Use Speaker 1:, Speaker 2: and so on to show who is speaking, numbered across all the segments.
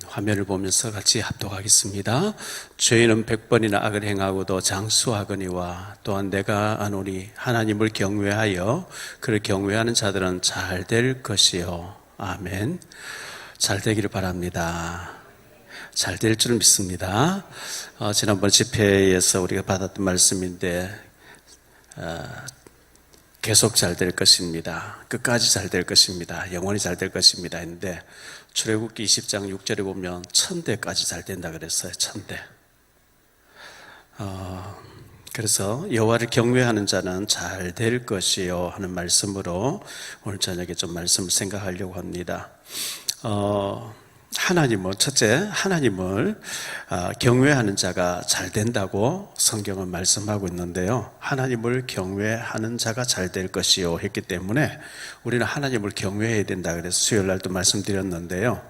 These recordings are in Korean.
Speaker 1: 화면을 보면서 같이 합독하겠습니다. 죄인은 100번이나 악을 행하고도 장수하거니와 또한 내가 아노니 하나님을 경외하여 그를 경외하는 자들은 잘 될 것이요. 아멘. 잘 되기를 바랍니다. 잘 될 줄 믿습니다. 지난번 집회에서 우리가 받았던 말씀인데 계속 잘 될 것입니다. 끝까지 잘 될 것입니다. 영원히 잘 될 것입니다 했는데 출애굽기 20장 6절에 보면 1000대까지 잘 된다 그랬어요. 1000대. 그래서 여호와를 경외하는 자는 잘 될 것이요 하는 말씀으로 오늘 저녁에 좀 말씀을 생각하려고 합니다. 첫째, 하나님을 경외하는 자가 잘 된다고 성경은 말씀하고 있는데요. 하나님을 경외하는 자가 잘 될 것이요 했기 때문에 우리는 하나님을 경외해야 된다 그래서 수요일 날도 말씀드렸는데요.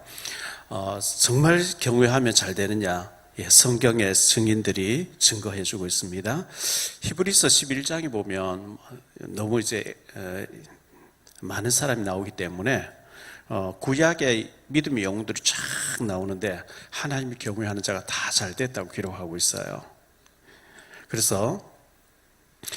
Speaker 1: 정말 경외하면 잘 되느냐? 성경의 증인들이 증거해 주고 있습니다. 히브리서 11장에 보면 너무 많은 사람이 나오기 때문에 구약의 믿음의 영웅들이 쫙 나오는데 하나님을 경외하는 자가 다 잘 됐다고 기록하고 있어요. 그래서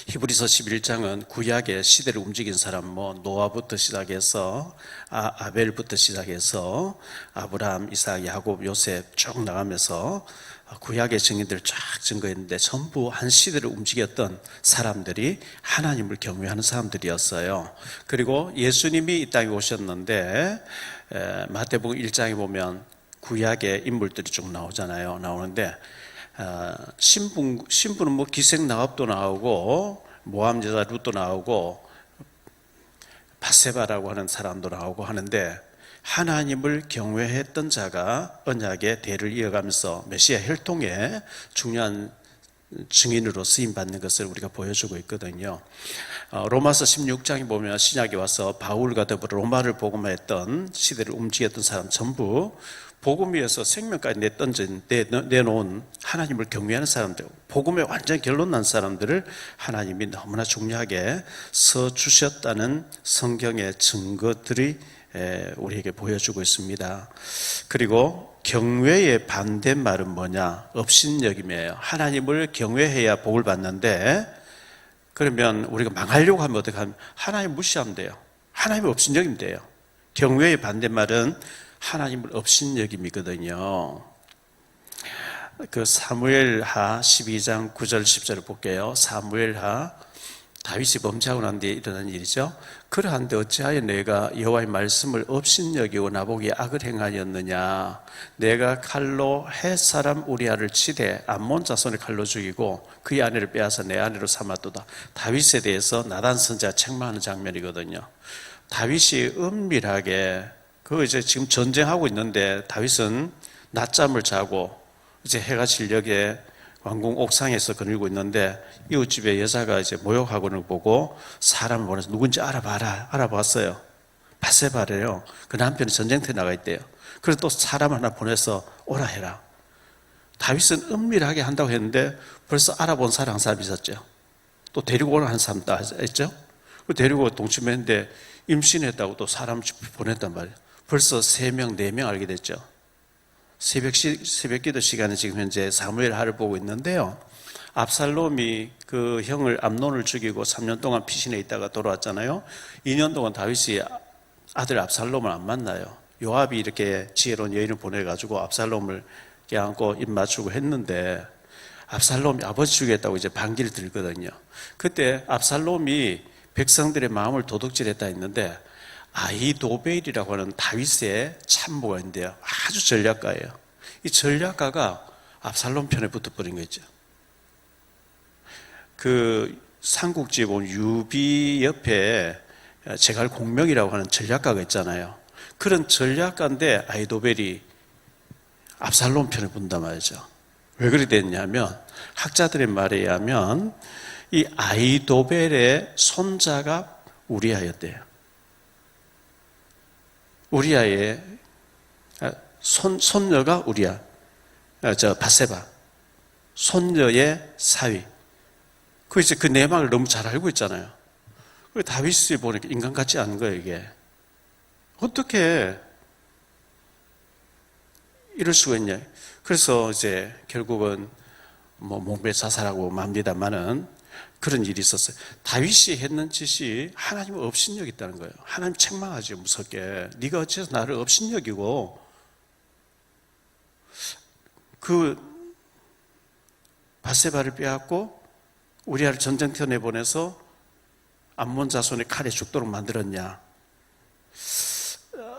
Speaker 1: 히브리서 11장은 구약의 시대를 움직인 사람 노아부터 시작해서 아벨부터 시작해서 아브라함, 이삭, 야곱, 요셉 쭉 나가면서 구약의 증인들을 쫙 증거했는데 전부 한 시대를 움직였던 사람들이 하나님을 경외하는 사람들이었어요. 그리고 예수님이 이 땅에 오셨는데 마태복음 1장에 보면 구약의 인물들이 쭉 나오는데 신부는 기생나합도 나오고 모함 여자 룻도 나오고 바세바라고 하는 사람도 나오고 하는데 하나님을 경외했던 자가 언약의 대를 이어가면서 메시아 혈통의 중요한 증인으로 쓰임받는 것을 우리가 보여주고 있거든요. 로마서 16장에 보면 신약에 와서 바울과 더불어 로마를 복음했던 시대를 움직였던 사람 전부 복음 위에서 생명까지 내놓은 하나님을 경외하는 사람들, 복음에 완전 결론 난 사람들을 하나님이 너무나 중요하게 써주셨다는 성경의 증거들이 우리에게 보여주고 있습니다. 그리고 경외의 반대말은 뭐냐? 업신여김이에요. 하나님을 경외해야 복을 받는데 그러면 우리가 망하려고 하면 어떻게 하면 하나님 무시하면 돼요. 하나님을 업신여기면 돼요. 경외의 반대말은 하나님을 업신여김이거든요. 그 사무엘하 12장 9절 10절을 볼게요. 사무엘하 다윗이 범죄하고 난 뒤에 일어난 일이죠. 그러한데 어찌하여 내가 여호와의 말씀을 업신여기고 나보기에 악을 행하였느냐? 내가 칼로 헷 사람 우리아를 치되 암몬 자손을 칼로 죽이고 그의 아내를 빼앗아 내 아내로 삼았도다. 다윗에 대해서 나단 선지자가 책망하는 장면이거든요. 다윗이 은밀하게 지금 전쟁하고 있는데 다윗은 낮잠을 자고 해가 질녘에 왕궁 옥상에서 거닐고 있는데 이웃집에 여자가 모욕하고는 보고 사람을 보내서 누군지 알아봤어요. 바세바래요. 그 남편이 전쟁터에 나가 있대요. 그래서 또 사람 하나 보내서 오라 해라. 다윗은 은밀하게 한다고 했는데 벌써 알아본 사람 한 사람 있었죠. 또 데리고 오는 한 사람도 했죠. 데리고 동침했는데 임신했다고 또 사람 보냈단 말이에요. 벌써 3명, 4명 알게 됐죠. 새벽 기도 시간에 지금 현재 사무엘하를 보고 있는데요. 압살롬이 그 형을 암논을 죽이고 3년 동안 피신해 있다가 돌아왔잖아요. 2년 동안 다윗이 아들 압살롬을 안 만나요. 요압이 이렇게 지혜로운 여인을 보내가지고 압살롬을 껴안고 입 맞추고 했는데 압살롬이 아버지 죽였다고 반기를 들거든요. 그때 압살롬이 백성들의 마음을 도둑질했다 했는데 아히도벨이라고 하는 다윗의 참모가 있는데요. 아주 전략가예요. 이 전략가가 압살롬 편에 붙어버린 거죠. 그 삼국지에 보면 유비 옆에 제갈 공명이라고 하는 전략가가 있잖아요. 그런 전략가인데 아히도벨이 압살롬 편에 붙는단 말이죠. 왜 그렇게 됐냐면 학자들의 말에 의하면 이 아히도벨의 손자가 우리아였대요. 우리아의 손녀가 우리아, 바세바, 손녀의 사위. 그 내막을 너무 잘 알고 있잖아요. 다윗이 보니까 인간 같지 않은 거예요, 이게. 어떻게 이럴 수가 있냐. 그래서 이제 결국은 뭐 몸에 자살하고 맙니다만은 그런 일이 있었어요. 다윗이 했는 짓이 하나님을 업신여겼다는 거예요. 하나님 책망하지 무섭게. 네가 어째서 나를 업신여기고 그 바세바를 빼앗고 우리아를 전쟁터 내보내서 암몬 자손의 칼에 죽도록 만들었냐.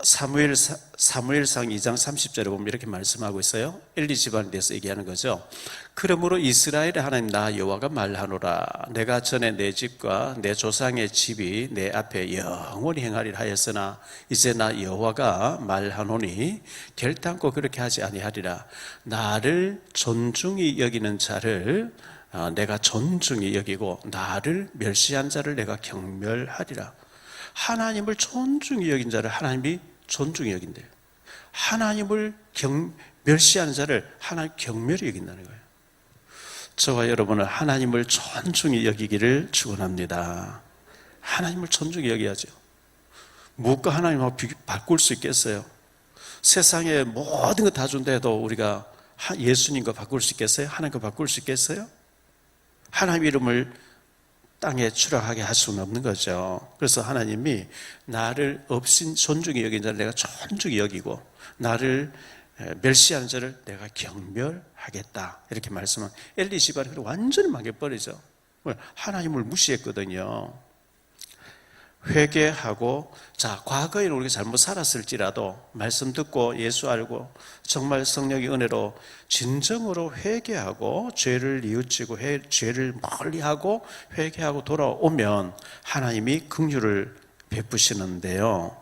Speaker 1: 사무엘상 2장 30절에 보면 이렇게 말씀하고 있어요. 엘리 집안에 대해서 얘기하는 거죠. 그러므로 이스라엘의 하나님 나 여호와가 말하노라. 내가 전에 내 집과 내 조상의 집이 내 앞에 영원히 행하리라 하였으나 이제 나 여호와가 말하노니 결단코 그렇게 하지 아니하리라. 나를 존중히 여기는 자를 내가 존중히 여기고 나를 멸시한 자를 내가 경멸하리라. 하나님을 존중히 여긴 자를 하나님이 존중히 여긴대요. 하나님을 멸시하는 자를 하나님 경멸히 여긴다는 거예요. 저와 여러분은 하나님을 존중히 여기기를 축원합니다. 하나님을 존중히 여겨야죠. 무엇과 하나님하고 바꿀 수 있겠어요? 세상에 모든 거 다 준다 해도 우리가 예수님과 바꿀 수 있겠어요? 하나님과 바꿀 수 있겠어요? 하나님 이름을 땅에 추락하게 할 수는 없는 거죠. 그래서 하나님이 나를 존중히 여긴 자를 내가 존중히 여기고 나를 멸시하는 자를 내가 경멸하겠다 이렇게 말씀한 엘리 집안이 완전히 망해버리죠. 하나님을 무시했거든요. 회개하고 과거에는 우리가 잘못 살았을지라도 말씀 듣고 예수 알고 정말 성령의 은혜로 진정으로 회개하고 죄를 뉘우치고 죄를 멀리하고 회개하고 돌아오면 하나님이 긍휼을 베푸시는데요.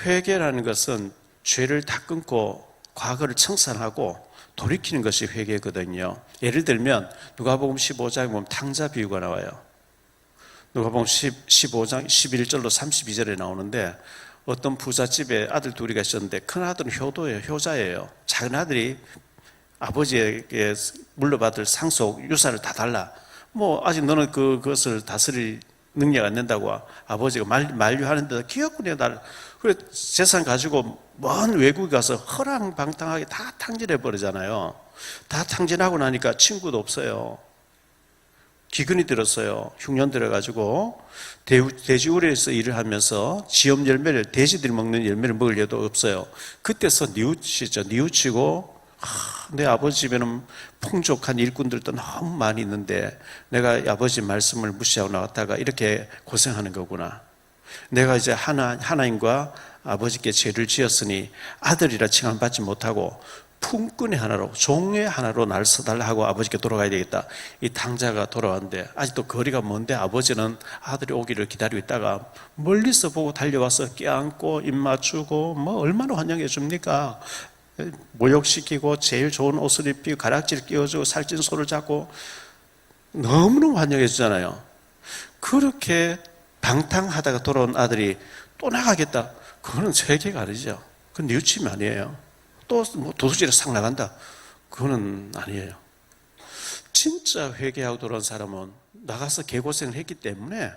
Speaker 1: 회개라는 것은 죄를 다 끊고 과거를 청산하고 돌이키는 것이 회개거든요. 예를 들면 누가복음 15장에 보면 탕자 비유가 나와요. 누가복음 15장 11절로 32절에 나오는데 어떤 부잣집에 아들 둘이 있었는데 큰 아들은 효자예요. 작은 아들이 아버지에게 물려받을 상속 유산을 다 달라. 아직 너는 그것을 다스릴 능력 안 된다고 아버지가 만류하는데 기어꾸려 날 그래 재산 가지고 먼 외국에 가서 허랑방탕하게 다 탕진해 버리잖아요. 다 탕진하고 나니까 친구도 없어요. 기근이 들었어요. 흉년 들어가지고 돼지우리에서 일을 하면서 지엄 열매를 돼지들이 먹는 열매를 먹을 여도 없어요. 그때서 뉘우치고 내 아버지 집에는 풍족한 일꾼들도 너무 많이 있는데 내가 아버지 말씀을 무시하고 나왔다가 이렇게 고생하는 거구나. 내가 이제 하나님과 아버지께 죄를 지었으니 아들이라 칭함받지 못하고 품꾼의 하나로 종의 하나로 날 써달라 하고 아버지께 돌아가야 되겠다. 이 탕자가 돌아왔는데 아직도 거리가 먼데 아버지는 아들이 오기를 기다리고 있다가 멀리서 보고 달려와서 껴안고 입 맞추고 얼마나 환영해 줍니까? 모욕시키고 제일 좋은 옷을 입히고 가락지를 끼워주고 살찐 소를 잡고 너무너무 환영해 주잖아요. 그렇게 방탕하다가 돌아온 아들이 또 나가겠다. 그거는 세계가 아니죠. 그건 뉘우침이 아니에요. 또 도둑질에 싹 나간다. 그거는 아니에요. 진짜 회개하고 돌아온 사람은 나가서 개고생을 했기 때문에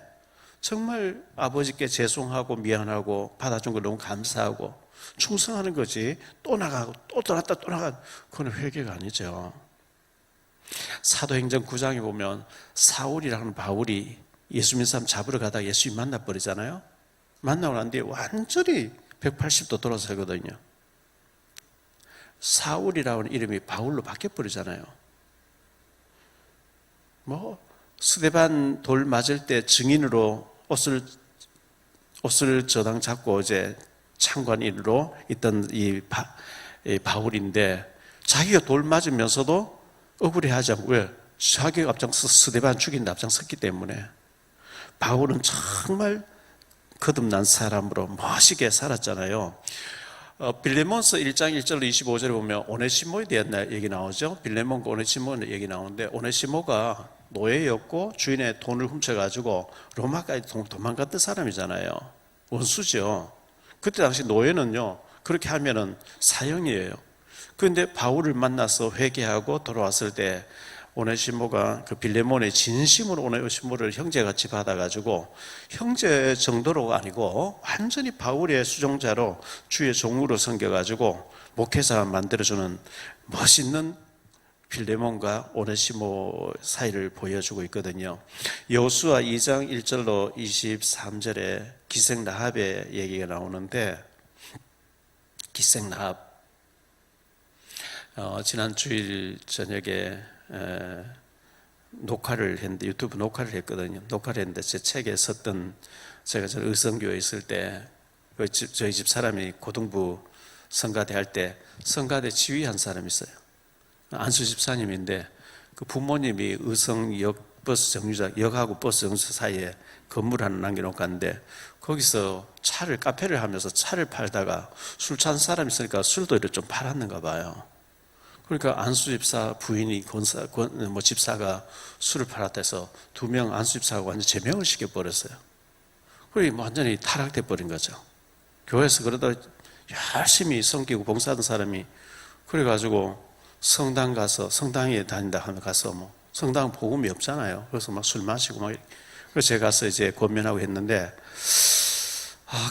Speaker 1: 정말 아버지께 죄송하고 미안하고 받아준 걸 너무 감사하고 충성하는 거지. 또 나가고 또 돌아왔다 또 나가. 그건 회개가 아니죠. 사도행전 9장에 보면 사울이라는 바울이 예수 믿는 사람 잡으러 가다가 예수님 만나버리잖아요. 만나고 난 뒤에 완전히 180도 돌아서거든요. 사울이라는 이름이 바울로 바뀌어버리잖아요. 스데반 돌 맞을 때 증인으로 옷을 저당 잡고 이제 창관인으로 있던 이 바울인데 자기가 돌 맞으면서도 억울해하지 않고 왜? 자기가 앞장서 스데반 죽이는데 앞장섰기 때문에 바울은 정말 거듭난 사람으로 멋있게 살았잖아요. 빌레몬서 1장 1절로 25절에 보면 오네시모에 대한 얘기 나오죠. 빌레몬과 오네시모의 얘기 나오는데 오네시모가 노예였고 주인의 돈을 훔쳐가지고 로마까지 도망갔던 사람이잖아요. 원수죠. 그때 당시 노예는요 그렇게 하면은 사형이에요. 그런데 바울을 만나서 회개하고 돌아왔을 때 오네시모가 그 빌레몬의 진심으로 오네시모를 형제같이 받아가지고 형제 정도로가 아니고 완전히 바울의 수종자로 주의 종으로 섬겨가지고 목회자가 만들어주는 멋있는 필레몬과 오네시모 사이를 보여주고 있거든요. 여호수아 2장 1절로 23절에 기생 라합의 얘기가 나오는데, 기생 라합, 지난 주일 저녁에 녹화를 했는데, 유튜브 녹화를 했거든요. 녹화를 했는데 제 책에 썼던, 제가 저 의성교회에 있을 때 저희 집 사람이 고등부 성가대 할 때 성가대 지휘한 사람이 있어요. 안수 집사님인데 그 부모님이 의성역 버스 정류장, 역하고 버스 정류장 사이에 건물 하나 남겨놓고 갔는데, 거기서 카페를 하면서 차를 팔다가 술 찬 사람이 있으니까 술도 이렇게 좀 팔았는가 봐요. 그러니까 안수 집사 부인이 집사가 술을 팔았다 해서 2명 안수 집사가 완전 제명을 시켜버렸어요. 그리고 완전히 타락돼 버린 거죠. 교회에서 그러다 열심히 섬기고 봉사하던 사람이, 그래가지고 성당 가서, 성당에 다닌다 하면 가서 성당은 복음이 없잖아요. 그래서 막 술 마시고 그래서 제가 가서 이제 권면하고 했는데,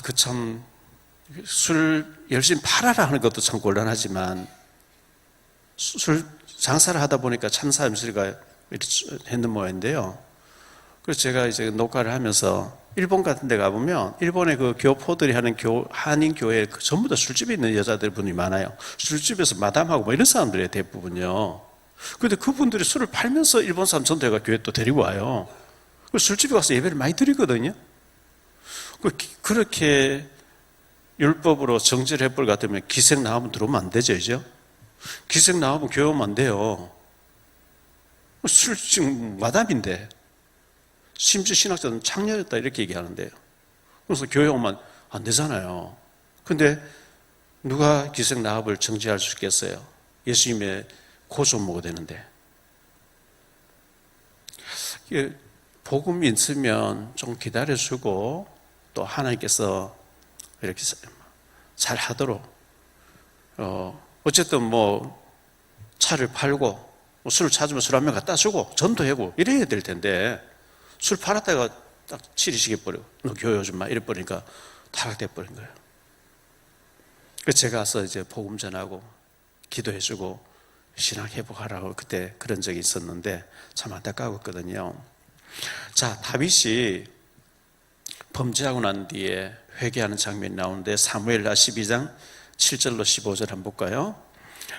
Speaker 1: 그 참, 술 열심히 팔아라 하는 것도 참 곤란하지만, 술 장사를 하다 보니까 참 사람 소리가 했는 모양인데요. 그래서 제가 이제 녹화를 하면서 일본 같은 데 가보면 일본의 그 교포들이 하는 한인 교회에 전부 다 술집에 있는 여자들 분이 많아요. 술집에서 마담하고 이런 사람들이에요, 대부분요. 그런데 그분들이 술을 팔면서 일본 사람 전도회가 교회 또 데리고 와요. 술집에 가서 예배를 많이 드리거든요. 그렇게 율법으로 정죄를 해볼 것 같으면 기생 나오면 들어오면 안 되죠, 이제? 기생 나오면 교회 오면 안 돼요. 술집 마담인데, 심지어 신학자들은 창녀였다 이렇게 얘기하는데요. 그래서 교회 오면 안 되잖아요. 근데 누가 기생 나합을 정죄할 수 있겠어요? 예수님의 고소 먹어야 되는데. 복음이 있으면 좀 기다려주고, 또 하나님께서 이렇게 잘 하도록, 어쨌든 차를 팔고, 술을 찾으면 술 한 명 갖다 주고, 전도하고, 이래야 될 텐데, 술 팔았다가 딱 치리시켜버리고, 너 교회 오지 마, 이래버리니까 타락돼버린 거예요. 그래서 제가 가서 이제 복음 전하고, 기도해주고, 신앙 회복하라고 그때 그런 적이 있었는데, 참 안타까웠거든요. 자, 다윗이 범죄하고 난 뒤에 회개하는 장면이 나오는데, 사무엘하 12장 7절로 15절 한번 볼까요?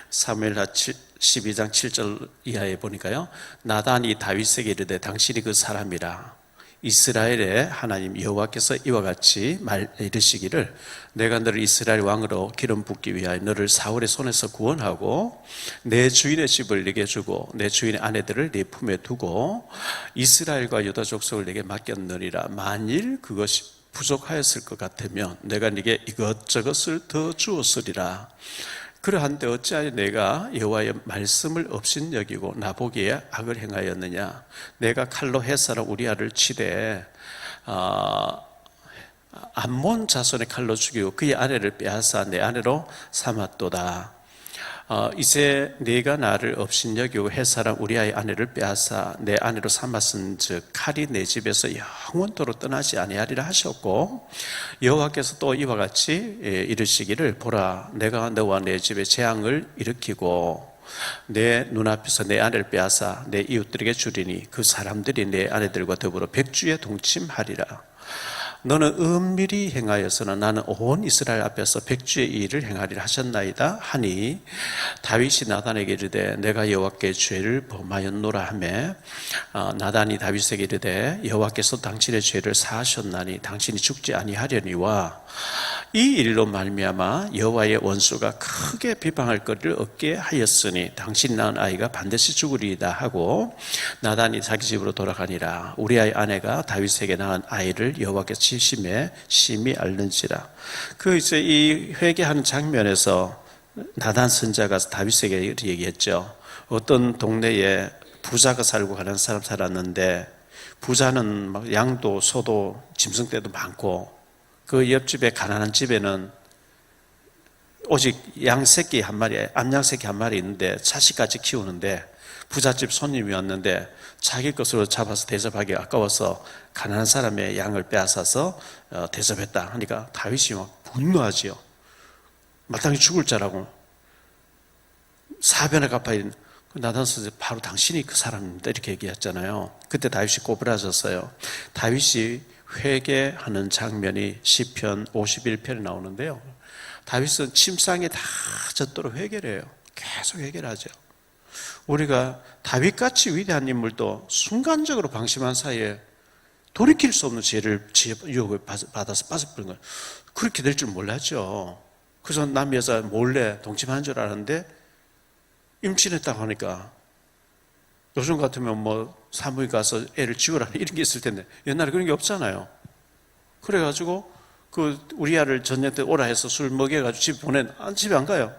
Speaker 1: 사무엘하 12장 7절 이하에 보니까요, 나단이 다윗에게 이르되 당신이 그 사람이라. 이스라엘의 하나님 여호와께서 이와 같이 이르시기를, 내가 너를 이스라엘 왕으로 기름 붓기 위하여 너를 사울의 손에서 구원하고 내 주인의 집을 네게 주고 내 주인의 아내들을 네 품에 두고 이스라엘과 유다 족속을 네게 맡겼느니라. 만일 그것이 부족하였을 것 같으면 내가 네게 이것저것을 더 주었으리라. 그러한데 어찌하여 내가 여호와의 말씀을 업신여기고 나보기에 악을 행하였느냐. 내가 칼로 헷사람 우리아를 치되 암몬 자손의 칼로 죽이고 그의 아내를 빼앗아 내 아내로 삼았도다. 이제 네가 나를 업신여기고 헷사람 우리아의 아내를 빼앗아 내 아내로 삼았은즉 칼이 내 집에서 영원토록 떠나지 아니하리라 하셨고, 여호와께서 또 이와 같이 이르시기를, 보라 내가 너와 내 집에 재앙을 일으키고 내 눈앞에서 내 아내를 빼앗아 내 이웃들에게 주리니 그 사람들이 내 아내들과 더불어 백주에 동침하리라. 너는 은밀히 행하여서는 나는 온 이스라엘 앞에서 백주의 일을 행하리라 하셨나이다 하니, 다윗이 나단에게 이르되 내가 여호와께 죄를 범하였노라 하매, 나단이 다윗에게 이르되 여호와께서 당신의 죄를 사하셨나니 당신이 죽지 아니하려니와 이 일로 말미암아 여호와의 원수가 크게 비방할 거리를 얻게 하였으니 당신이 낳은 아이가 반드시 죽으리이다 하고, 나단이 자기 집으로 돌아가니라. 우리아의 아내가 다윗에게 낳은 아이를 여호와께서 심히 앓는지라. 이제 이 회개하는 장면에서 나단 선자가 다윗에게 얘기했죠. 어떤 동네에 부자가 살고 가는 사람 살았는데, 부자는 막 양도 소도 짐승떼도 많고, 그 옆집에 가난한 집에는 오직 양새끼 한 마리, 암양새끼 한 마리 있는데 자식까지 키우는데, 부잣집 손님이 왔는데 자기 것으로 잡아서 대접하기 아까워서 가난한 사람의 양을 빼앗아서 대접했다 하니까 다윗이 막 분노하지요. 마땅히 죽을 자라고 화변에 갚아야 나단 선생 바로 당신이 그 사람입니다 이렇게 얘기했잖아요. 그때 다윗이 꼬부라졌어요. 다윗이 회개하는 장면이 시편 51편에 나오는데요. 다윗은 침상에 다 젖도록 회개를 해요. 계속 회개를 하죠. 우리가 다윗같이 위대한 인물도 순간적으로 방심한 사이에 돌이킬 수 없는 유혹을 받아서 빠져버린 거예요. 그렇게 될 줄 몰랐죠. 그래서 남 여자 몰래 동침한 줄 알았는데 임신했다고 하니까 요즘 같으면 뭐 산부인 가서 애를 지우라 이런 게 있을 텐데 옛날에 그런 게 없잖아요. 그래가지고 그 우리아를 전쟁 때 오라 해서 술 먹여가지고 집에 안 가요.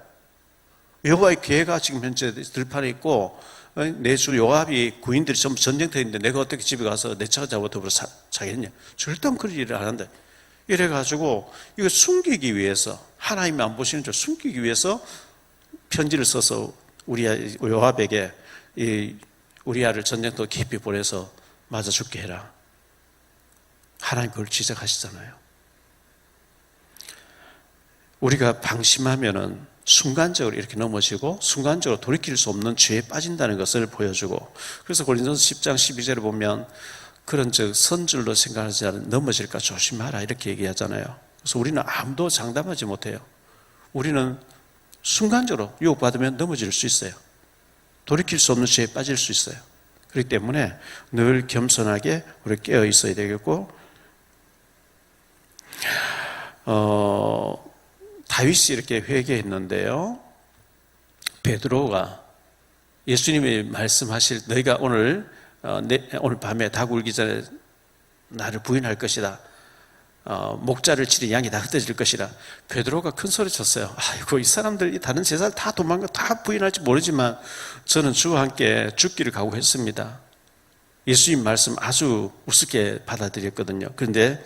Speaker 1: 여호와의 계가 지금 현재 들판에 있고 내 주 요압이 구인들이 전부 전쟁터에 있는데 내가 어떻게 집에 가서 내 차 잡아 더불어 자겠냐. 절대 그런 일을 안 한다. 이래가지고 이거 숨기기 위해서 하나님이 안 보시는 줄 숨기기 위해서 편지를 써서 요압에게 이 우리아를 전쟁터 깊이 보내서 맞아 죽게 해라. 하나님 그걸 지적하시잖아요. 우리가 방심하면은 순간적으로 이렇게 넘어지고 순간적으로 돌이킬 수 없는 죄에 빠진다는 것을 보여주고, 그래서 고린도서 10장 12절을 보면 그런 선줄로 생각하지 않은 넘어질까 조심하라 이렇게 얘기하잖아요. 그래서 우리는 아무도 장담하지 못해요. 우리는 순간적으로 유혹받으면 넘어질 수 있어요. 돌이킬 수 없는 죄에 빠질 수 있어요. 그렇기 때문에 늘 겸손하게 우리 깨어 있어야 되겠고, 다윗이 이렇게 회개했는데요. 베드로가 예수님이 말씀하실 너희가 오늘 밤에 닭 울기 전에 나를 부인할 것이다. 목자를 치리 양이 다 흩어질 것이라. 베드로가 큰 소리 쳤어요. 아이고 이 사람들 다른 제사를 다 도망가 다 부인할지 모르지만 저는 주와 함께 죽기를 각오했습니다. 예수님 말씀 아주 우습게 받아들였거든요. 그런데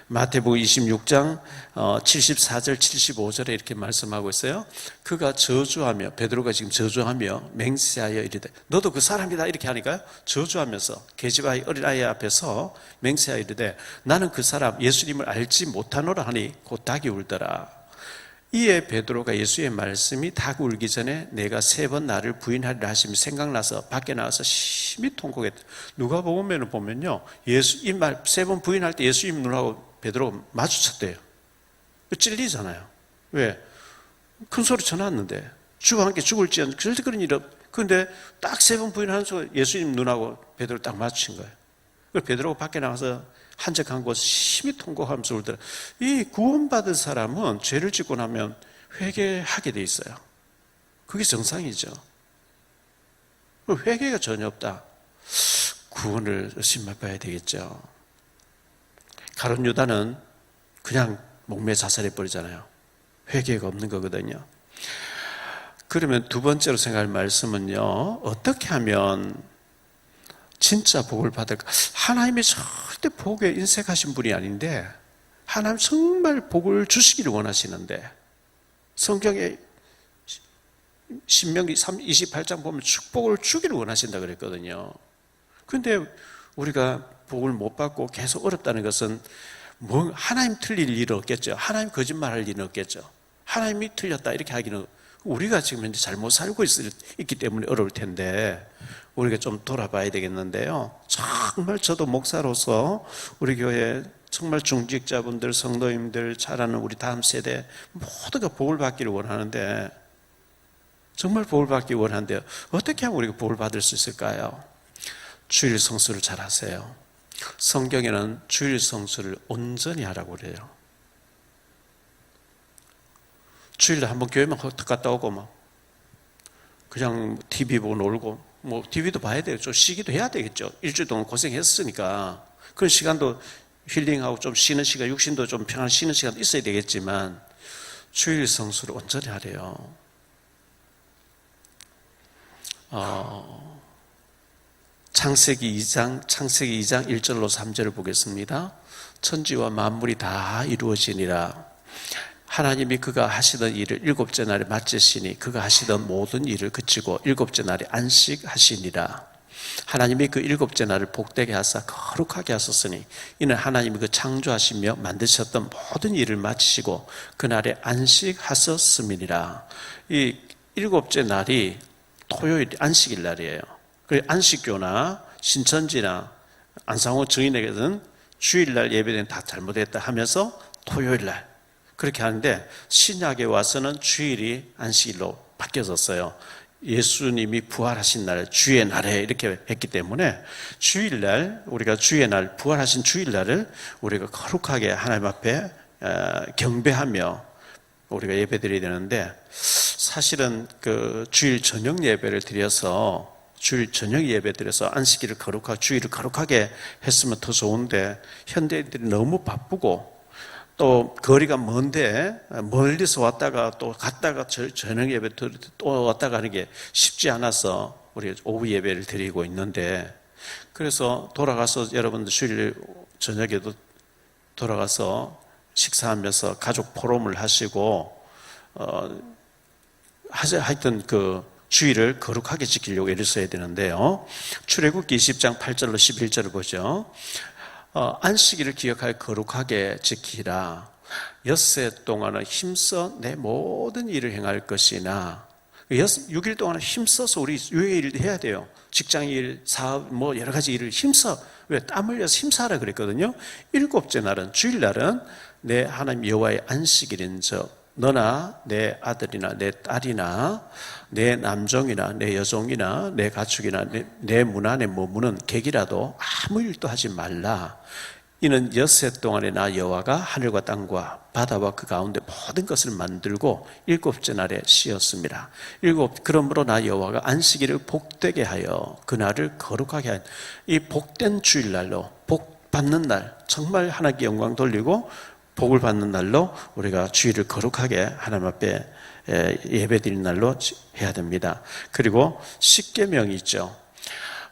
Speaker 1: 마태복음 26장 74절 75절에 이렇게 말씀하고 있어요. 그가 저주하며, 베드로가 지금 저주하며 맹세하여 이르되 너도 그 사람이다 이렇게 하니까요, 저주하면서 계집아이 어린아이 앞에서 맹세하여 이르되 나는 그 사람 예수님을 알지 못하노라 하니 곧 닭이 울더라. 이에 베드로가 예수의 말씀이 닭 울기 전에 내가 3번 나를 부인하리라 하심이 생각나서 밖에 나와서 심히 통곡했다. 누가복음에는 보면요, 이 말 3번 부인할 때 예수님 눈하고 베드로가 마주쳤대요. 찔리잖아요. 왜? 큰 소리 쳐놨는데 주와 함께 죽을지언정 절대 그런 일 없. 그런데 딱 3번 부인하는 순간 예수님 눈하고 베드로 딱 마주친 거예요. 그래서 베드로가 밖에 나가서 한적한 곳 심히 통곡하면서 울더라. 이 구원받은 사람은 죄를 짓고 나면 회개하게 돼 있어요. 그게 정상이죠. 회개가 전혀 없다. 구원을 의심해봐야 되겠죠. 가룟 유다는 그냥 목매 자살해버리잖아요. 회개가 없는 거거든요. 그러면 두 번째로 생각할 말씀은요, 어떻게 하면 진짜 복을 받을까? 하나님이 절대 복에 인색하신 분이 아닌데 하나님 정말 복을 주시기를 원하시는데, 성경에 신명기 28장 보면 축복을 주기를 원하신다 그랬거든요. 그런데 우리가 복을 못 받고 계속 어렵다는 것은 뭐 하나님 틀릴 일은 없겠죠. 하나님 거짓말할 일은 없겠죠. 하나님이 틀렸다 이렇게 하기는, 우리가 지금 현재 잘못 살고 있기 때문에 어려울 텐데 우리가 좀 돌아봐야 되겠는데요. 정말 저도 목사로서 우리 교회 정말 중직자분들, 성도님들, 자라는 우리 다음 세대 모두가 복을 받기를 원하는데, 정말 복을 받기 원하는데 어떻게 하면 우리가 복을 받을 수 있을까요? 주일 성수를 잘 하세요. 성경에는 주일 성수를 온전히 하라고 그래요. 주일에 한번 교회만 갔다 오고 그냥 TV 보고 놀고, TV도 봐야 돼요. 좀 쉬기도 해야 되겠죠. 일주일 동안 고생했으니까 그런 시간도 힐링하고 좀 쉬는 시간, 육신도 좀 평안 쉬는 시간도 있어야 되겠지만 주일 성수를 온전히 하래요. 창세기 2장 1절로 3절을 보겠습니다. 천지와 만물이 다 이루어지니라. 하나님이 그가 하시던 일을 7째 날에 마치시니 그가 하시던 모든 일을 그치고 7째 날에 안식하시니라. 하나님이 그 7째 날을 복되게 하사 거룩하게 하셨으니 이는 하나님이 그 창조하시며 만드셨던 모든 일을 마치시고 그날에 안식하셨음이니라. 이 7째 날이 토요일 안식일 날이에요. 그 안식교나 신천지나 안상호 증인에게는 주일날 예배는 다 잘못했다 하면서 토요일날 그렇게 하는데, 신약에 와서는 주일이 안식일로 바뀌어졌어요. 예수님이 부활하신 날, 주의 날에 이렇게 했기 때문에 주일날, 우리가 주의 날, 부활하신 주일날을 우리가 거룩하게 하나님 앞에 경배하며 우리가 예배드려야 되는데, 사실은 그 주일 저녁 예배를 드려서 안식일을 거룩하게, 주일을 거룩하게 했으면 더 좋은데, 현대인들이 너무 바쁘고 또 거리가 먼데 멀리서 왔다가 또 갔다가 저녁 예배 또 왔다가 하는 게 쉽지 않아서 우리 오후 예배를 드리고 있는데, 그래서 돌아가서 여러분들 주일 저녁에도 돌아가서 식사하면서 가족 포럼을 하시고 하여튼 그 주일을 거룩하게 지키려고 애를 써야 되는데요. 출애굽기 20장 8절로 11절을 보죠. 안식일을 기억하여 거룩하게 지키라. 엿새 동안은 힘써 내 모든 일을 행할 것이나, 6일 동안은 힘써서 우리 유해일 해야 돼요. 직장일, 사업, 뭐 여러 가지 일을 힘써, 왜 땀 흘려서 힘써라 그랬거든요. 7째 날은, 주일날은 내 하나님 여호와의 안식일인즉 너나 내 아들이나 내 딸이나 내 남종이나 내 여종이나 내 가축이나 내 문화 내 머무는 객이라도 아무 일도 하지 말라. 이는 엿새 동안에 나 여호와가 하늘과 땅과 바다와 그 가운데 모든 것을 만들고 7째 날에 쉬었습니다. 그러므로 나 여호와가 안식일을 복되게 하여 그날을 거룩하게 하여, 이 복된 주일날로, 복 받는 날, 정말 하나님께 영광 돌리고 복을 받는 날로 우리가 주일을 거룩하게 하나님 앞에 예배드리는 날로 해야 됩니다. 그리고 십계명이 있죠.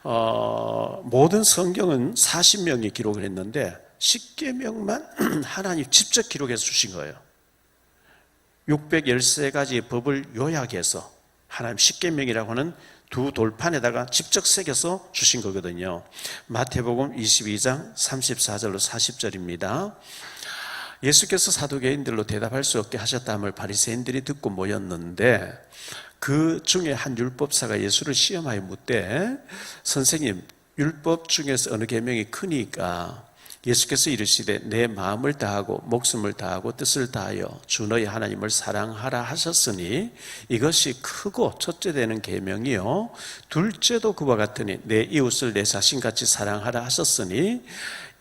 Speaker 1: 모든 성경은 40명이 기록을 했는데 십계명만 하나님 직접 기록해서 주신 거예요. 613가지의 법을 요약해서 하나님 십계명이라고 하는 두 돌판에다가 직접 새겨서 주신 거거든요. 마태복음 22장 34절로 40절입니다. 예수께서 사두개인들로 대답할 수 없게 하셨다함을 바리새인들이 듣고 모였는데, 그 중에 한 율법사가 예수를 시험하여 묻되, 선생님, 율법 중에서 어느 계명이 크니까? 예수께서 이르시되 내 마음을 다하고 목숨을 다하고 뜻을 다하여 주 너희 하나님을 사랑하라 하셨으니 이것이 크고 첫째 되는 계명이요 둘째도 그와 같으니 내 이웃을 내 자신같이 사랑하라 하셨으니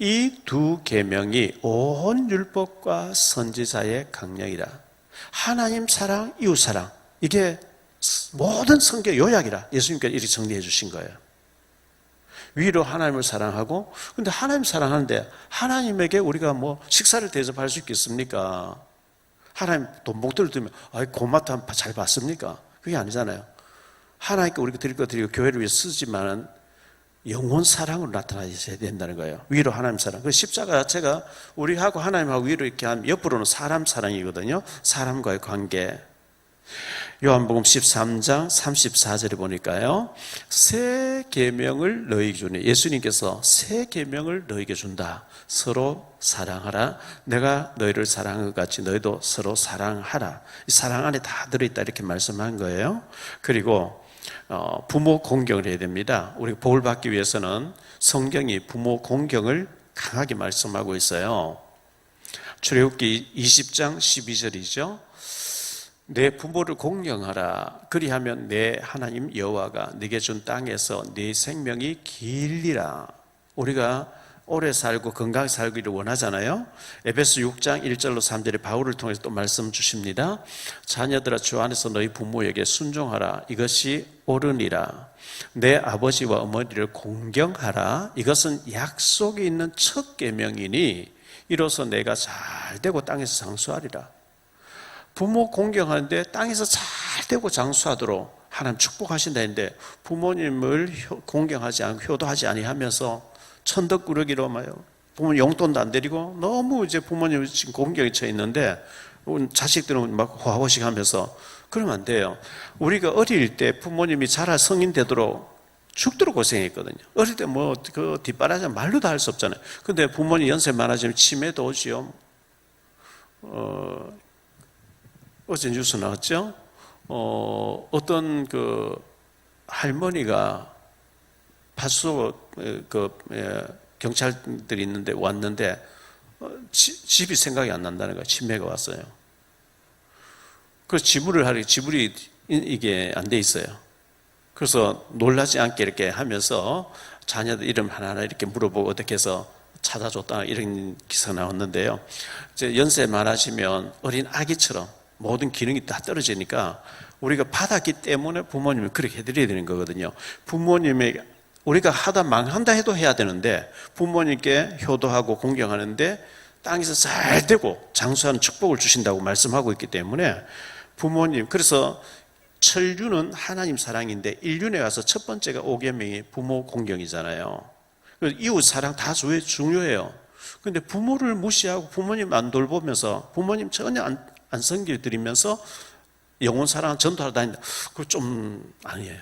Speaker 1: 이 두 계명이 온 율법과 선지자의 강령이라. 하나님 사랑, 이웃 사랑, 이게 모든 성경 요약이라 예수님께서 이렇게 정리해 주신 거예요. 위로 하나님을 사랑하고, 근데 하나님 사랑하는데 하나님에게 우리가 뭐 식사를 대접할 수 있겠습니까? 하나님 돈 목돈을 들면 고맙다 잘 받습니까? 그게 아니잖아요. 하나님께 우리가 드릴 거 드리고 교회를 위해 쓰지만 영혼 사랑으로 나타나셔야 된다는 거예요. 위로 하나님 사랑. 그 십자가 자체가 우리하고 하나님하고 위로 이렇게 하면 옆으로는 사람 사랑이거든요. 사람과의 관계. 요한복음 13장 34절에 보니까요, 새 계명을 너희에게 주니, 예수님께서 새 계명을 너희에게 준다. 서로 사랑하라. 내가 너희를 사랑한 것 같이 너희도 서로 사랑하라. 이 사랑 안에 다 들어있다 이렇게 말씀한 거예요. 그리고 부모 공경을 해야 됩니다. 우리가 복을 받기 위해서는 성경이 부모 공경을 강하게 말씀하고 있어요. 출애굽기 20장 12절이죠. 내 부모를 공경하라. 그리하면 내 하나님 여호와가 네게 준 땅에서 네 생명이 길리라. 우리가 오래 살고 건강하게 살기를 원하잖아요. 에베소 6장 1절로 3절에 바울을 통해서 또 말씀 주십니다. 자녀들아 주 안에서 너희 부모에게 순종하라. 이것이 옳으니라. 내 아버지와 어머니를 공경하라. 이것은 약속이 있는 첫 계명이니 이로써 내가 잘 되고 땅에서 장수하리라. 부모 공경하는데 땅에서 잘 되고 장수하도록 하나님 축복하신다 했는데, 부모님을 공경하지 않고 효도하지 아니하면서 천덕꾸러기로 부모님 용돈도 안 드리고 너무 이제 부모님 지금 공경에 처해 있는데 자식들은 막 호화호식 하면서 그러면 안 돼요. 우리가 어릴 때 부모님이 자라 성인 되도록 죽도록 고생했거든요. 어릴 때 뭐 그 뒷바라지 말로도 할 수 없잖아요. 근데 부모님 연세 많아지면 치매도 오지요. 어제 뉴스 나왔죠? 어떤 그 할머니가 파수소 경찰들이 있는데 왔는데 집이 생각이 안 난다는 거예요. 치매가 왔어요. 그래서 지불이 이게 안 돼 있어요. 그래서 놀라지 않게 이렇게 하면서 자녀들 이름 하나하나 이렇게 물어보고 어떻게 해서 찾아줬다 이런 기사가 나왔는데요. 이제 연세 많아지면 어린 아기처럼 모든 기능이 다 떨어지니까 우리가 받았기 때문에 부모님을 그렇게 해드려야 되는 거거든요. 부모님에게 우리가 하다 망한다 해도 해야 되는데 부모님께 효도하고 공경하는데 땅에서 잘 되고 장수하는 축복을 주신다고 말씀하고 있기 때문에 부모님, 그래서 천륜은 하나님 사랑인데 일륜에 가서 첫 번째가 5계명이 부모 공경이잖아요. 이웃 사랑 다 중요해요. 근데 부모를 무시하고 부모님 안 돌보면서 부모님 전혀 안 섬겨드리면서 영혼 사랑 전도하러 다닌다. 그거 좀 아니에요.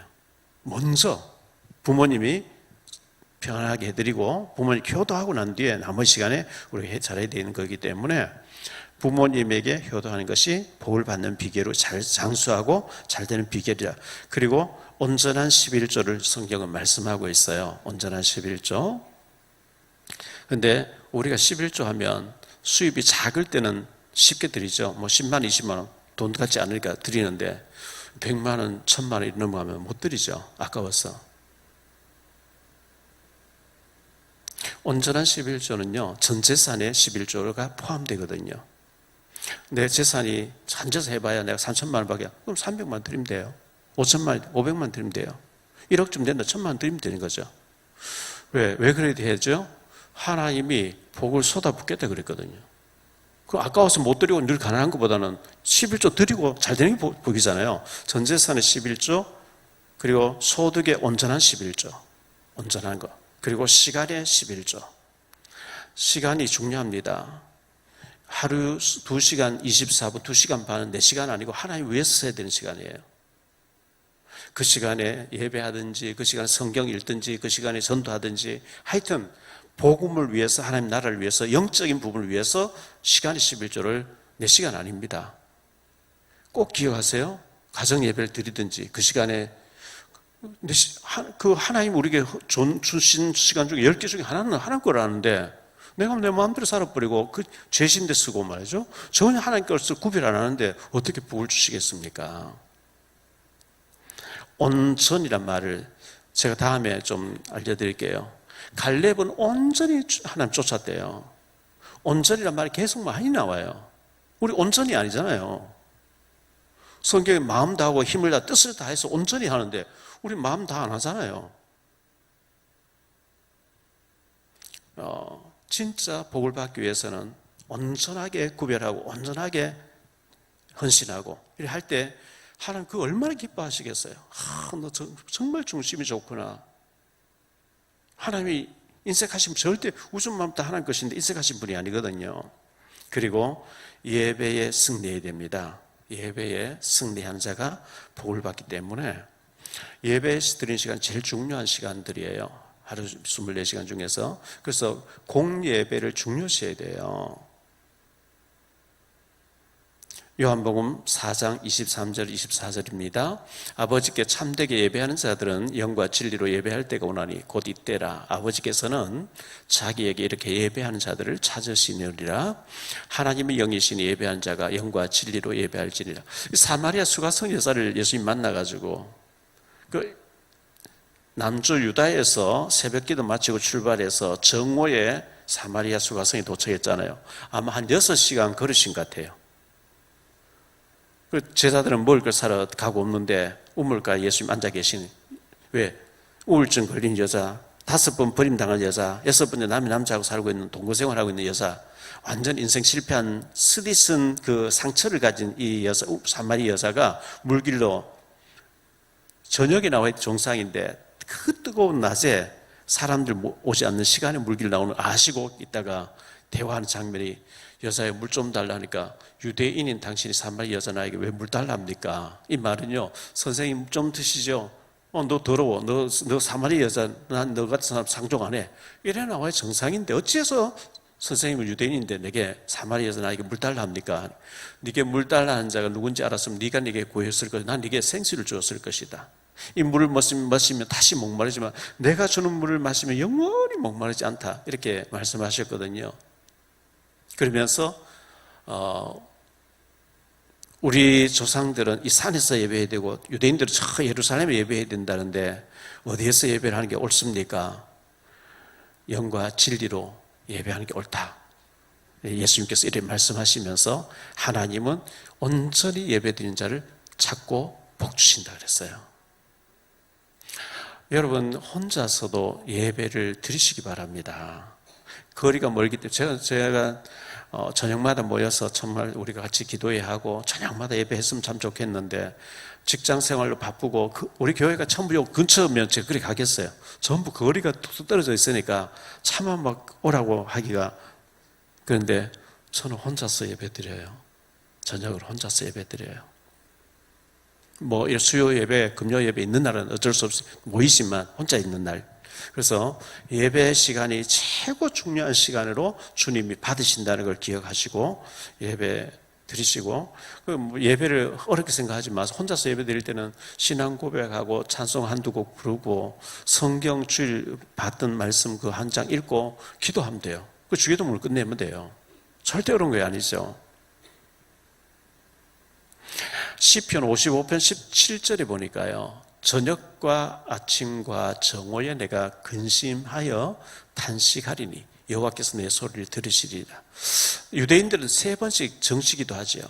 Speaker 1: 먼저 부모님이 편안하게 해드리고 부모님 효도하고 난 뒤에 나머지 시간에 우리가 잘해야 되는 거기 때문에 부모님에게 효도하는 것이 복을 받는 비결로 잘 장수하고 잘 되는 비결이라. 그리고 온전한 11조를 성경은 말씀하고 있어요. 온전한 11조. 근데 우리가 11조 하면 수입이 작을 때는 쉽게 드리죠. 뭐 10만, 20만 원 돈 같지 않으니까 드리는데 100만 원, 1000만 원이 넘어가면 못 드리죠. 아까워서. 온전한 11조는요, 전 재산에 11조가 포함되거든요. 내 재산이 앉아서 해봐야 내가 3천만 원 밖에, 그럼 300만 원 드리면 돼요. 5천만 원, 500만 원 드리면 돼요. 1억쯤 된다, 1000만 원 드리면 되는 거죠. 왜 그래야 되죠? 하나님이 복을 쏟아붓겠다 그랬거든요. 그 아까워서 못 드리고 늘 가난한 것보다는 11조 드리고 잘 되는 게 복이잖아요. 전 재산의 11조, 그리고 소득의 온전한 11조, 온전한 거. 그리고 시간의 11조. 시간이 중요합니다. 하루 2시간 24분, 2시간 반은 4시간 아니고 하나님 위해서 써야 되는 시간이에요. 그 시간에 예배하든지, 그 시간에 성경 읽든지, 그 시간에 전도하든지, 하여튼 복음을 위해서, 하나님 나라를 위해서, 영적인 부분을 위해서 시간의 11조를 4시간 아닙니다. 꼭 기억하세요. 가정 예배를 드리든지 그 시간에 그 하나님 우리에게 주신 시간 중에 10개 중에 하나는 하나님 거라는데 내가 내 마음대로 살아버리고 그 죄신데 쓰고 말이죠. 전혀 하나님 것을 구별 안 하는데 어떻게 복을 주시겠습니까? 온전이란 말을 제가 다음에 좀 알려드릴게요. 갈렙은 온전히 하나님 쫓았대요. 온전이란 말이 계속 많이 나와요. 우리 온전이 아니잖아요. 성경에 마음 다하고 힘을 다 뜻을 다해서 온전히 하는데 우리 마음 다 안 하잖아요. 진짜 복을 받기 위해서는 온전하게 구별하고 온전하게 헌신하고 이렇게 할 때 하나님 그 얼마나 기뻐하시겠어요. 너 정말 중심이 좋구나. 하나님이 인색하시면 절대 우주 마음 다 하나님 것인데 인색하신 분이 아니거든요. 그리고 예배에 승리해야 됩니다. 예배에 승리한 자가 복을 받기 때문에 예배에서 드리는 시간 제일 중요한 시간들이에요. 하루 24시간 중에서. 그래서 공예배를 중요시해야 돼요. 요한복음 4장 23절 24절입니다. 아버지께 참되게 예배하는 자들은 영과 진리로 예배할 때가 오나니 곧 이때라. 아버지께서는 자기에게 이렇게 예배하는 자들을 찾으시느니라. 하나님의 영이시니 예배하는 자가 영과 진리로 예배할지니라. 사마리아 수가성 여자를 예수님 만나가지고 그 남주 유다에서 새벽기도 마치고 출발해서 정오에 사마리아 수가성에 도착했잖아요. 아마 한 6시간 걸으신 것 같아요. 그 제자들은 먹을 걸 사러 가고 없는데 우물가에 예수님 앉아 계시니, 왜? 우울증 걸린 여자, 5번 버림당한 여자, 6번째 남자하고 살고 있는 동거생활하고 있는 여자, 완전 인생 실패한 스디슨 그 상처를 가진 이 여자, 사마리 여자가 물길로 저녁에 나와 있는 정상인데 그 뜨거운 낮에 사람들 오지 않는 시간에 물길 나오는 아시고 있다가 대화하는 장면이, 여자에 물 좀 달라니까 유대인인 당신이 사마리 여자 나에게 왜 물 달랍니까? 이 말은요, 선생님 좀 드시죠. 너 더러워. 너 사마리 여자, 난 너 같은 사람 상종 안 해. 이래 나와요. 정상인데 어찌해서 선생님은 유대인인데 내게 사마리 여자 나에게 물 달랍니까? 네게 물 달라는 자가 누군지 알았으면 네가 네게 구했을 것이다. 난 네게 생수를 주었을 것이다. 이 물을 마시면 다시 목마르지만 내가 주는 물을 마시면 영원히 목마르지 않다. 이렇게 말씀하셨거든요. 그러면서 우리 조상들은 이 산에서 예배해야 되고 유대인들은 저 예루살렘에 예배해야 된다는데 어디에서 예배를 하는 게 옳습니까? 영과 진리로 예배하는 게 옳다. 예수님께서 이렇게 말씀하시면서 하나님은 온전히 예배드리는 자를 찾고 복 주신다 그랬어요. 여러분 혼자서도 예배를 드리시기 바랍니다. 거리가 멀기 때문에 제가 저녁마다 모여서 정말 우리가 같이 기도해야 하고 저녁마다 예배했으면 참 좋겠는데 직장 생활로 바쁘고 우리 교회가 전부 요 근처면 제가 그리 가겠어요. 전부 거리가 툭툭 떨어져 있으니까 차마 막 오라고 하기가. 그런데 저는 혼자서 예배드려요. 저녁을 혼자서 예배드려요. 뭐 수요 예배, 금요 예배 있는 날은 어쩔 수 없이 모이지만 혼자 있는 날. 그래서 예배 시간이 최고 중요한 시간으로 주님이 받으신다는 걸 기억하시고 예배 드리시고, 예배를 어렵게 생각하지 마세요. 혼자서 예배 드릴 때는 신앙 고백하고 찬송 한두 곡 부르고 성경 주일 받던 말씀 그 한 장 읽고 기도하면 돼요. 그 주기도문을 끝내면 돼요. 절대 어려운 게 아니죠. 시편 55편 17절에 보니까요, 저녁과 아침과 정오에 내가 근심하여 탄식하리니 여호와께서 내 소리를 들으시리라. 유대인들은 3번씩 정시기도 하죠.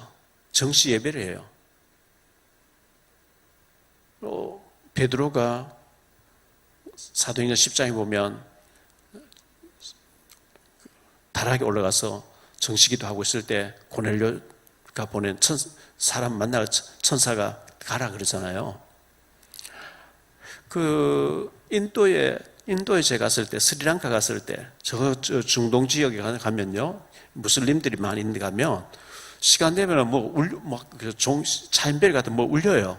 Speaker 1: 정시 예배를 해요. 베드로가 사도행전 10장에 보면 다락에 올라가서 정시기도 하고 있을 때 고넬료가 보낸 사람 만날 천사가 가라 그러잖아요. 인도에 제가 갔을 때, 스리랑카 갔을 때, 저 중동 지역에 가면요, 무슬림들이 많이 있는데 가면, 시간 되면 차인벨 같은 울려요.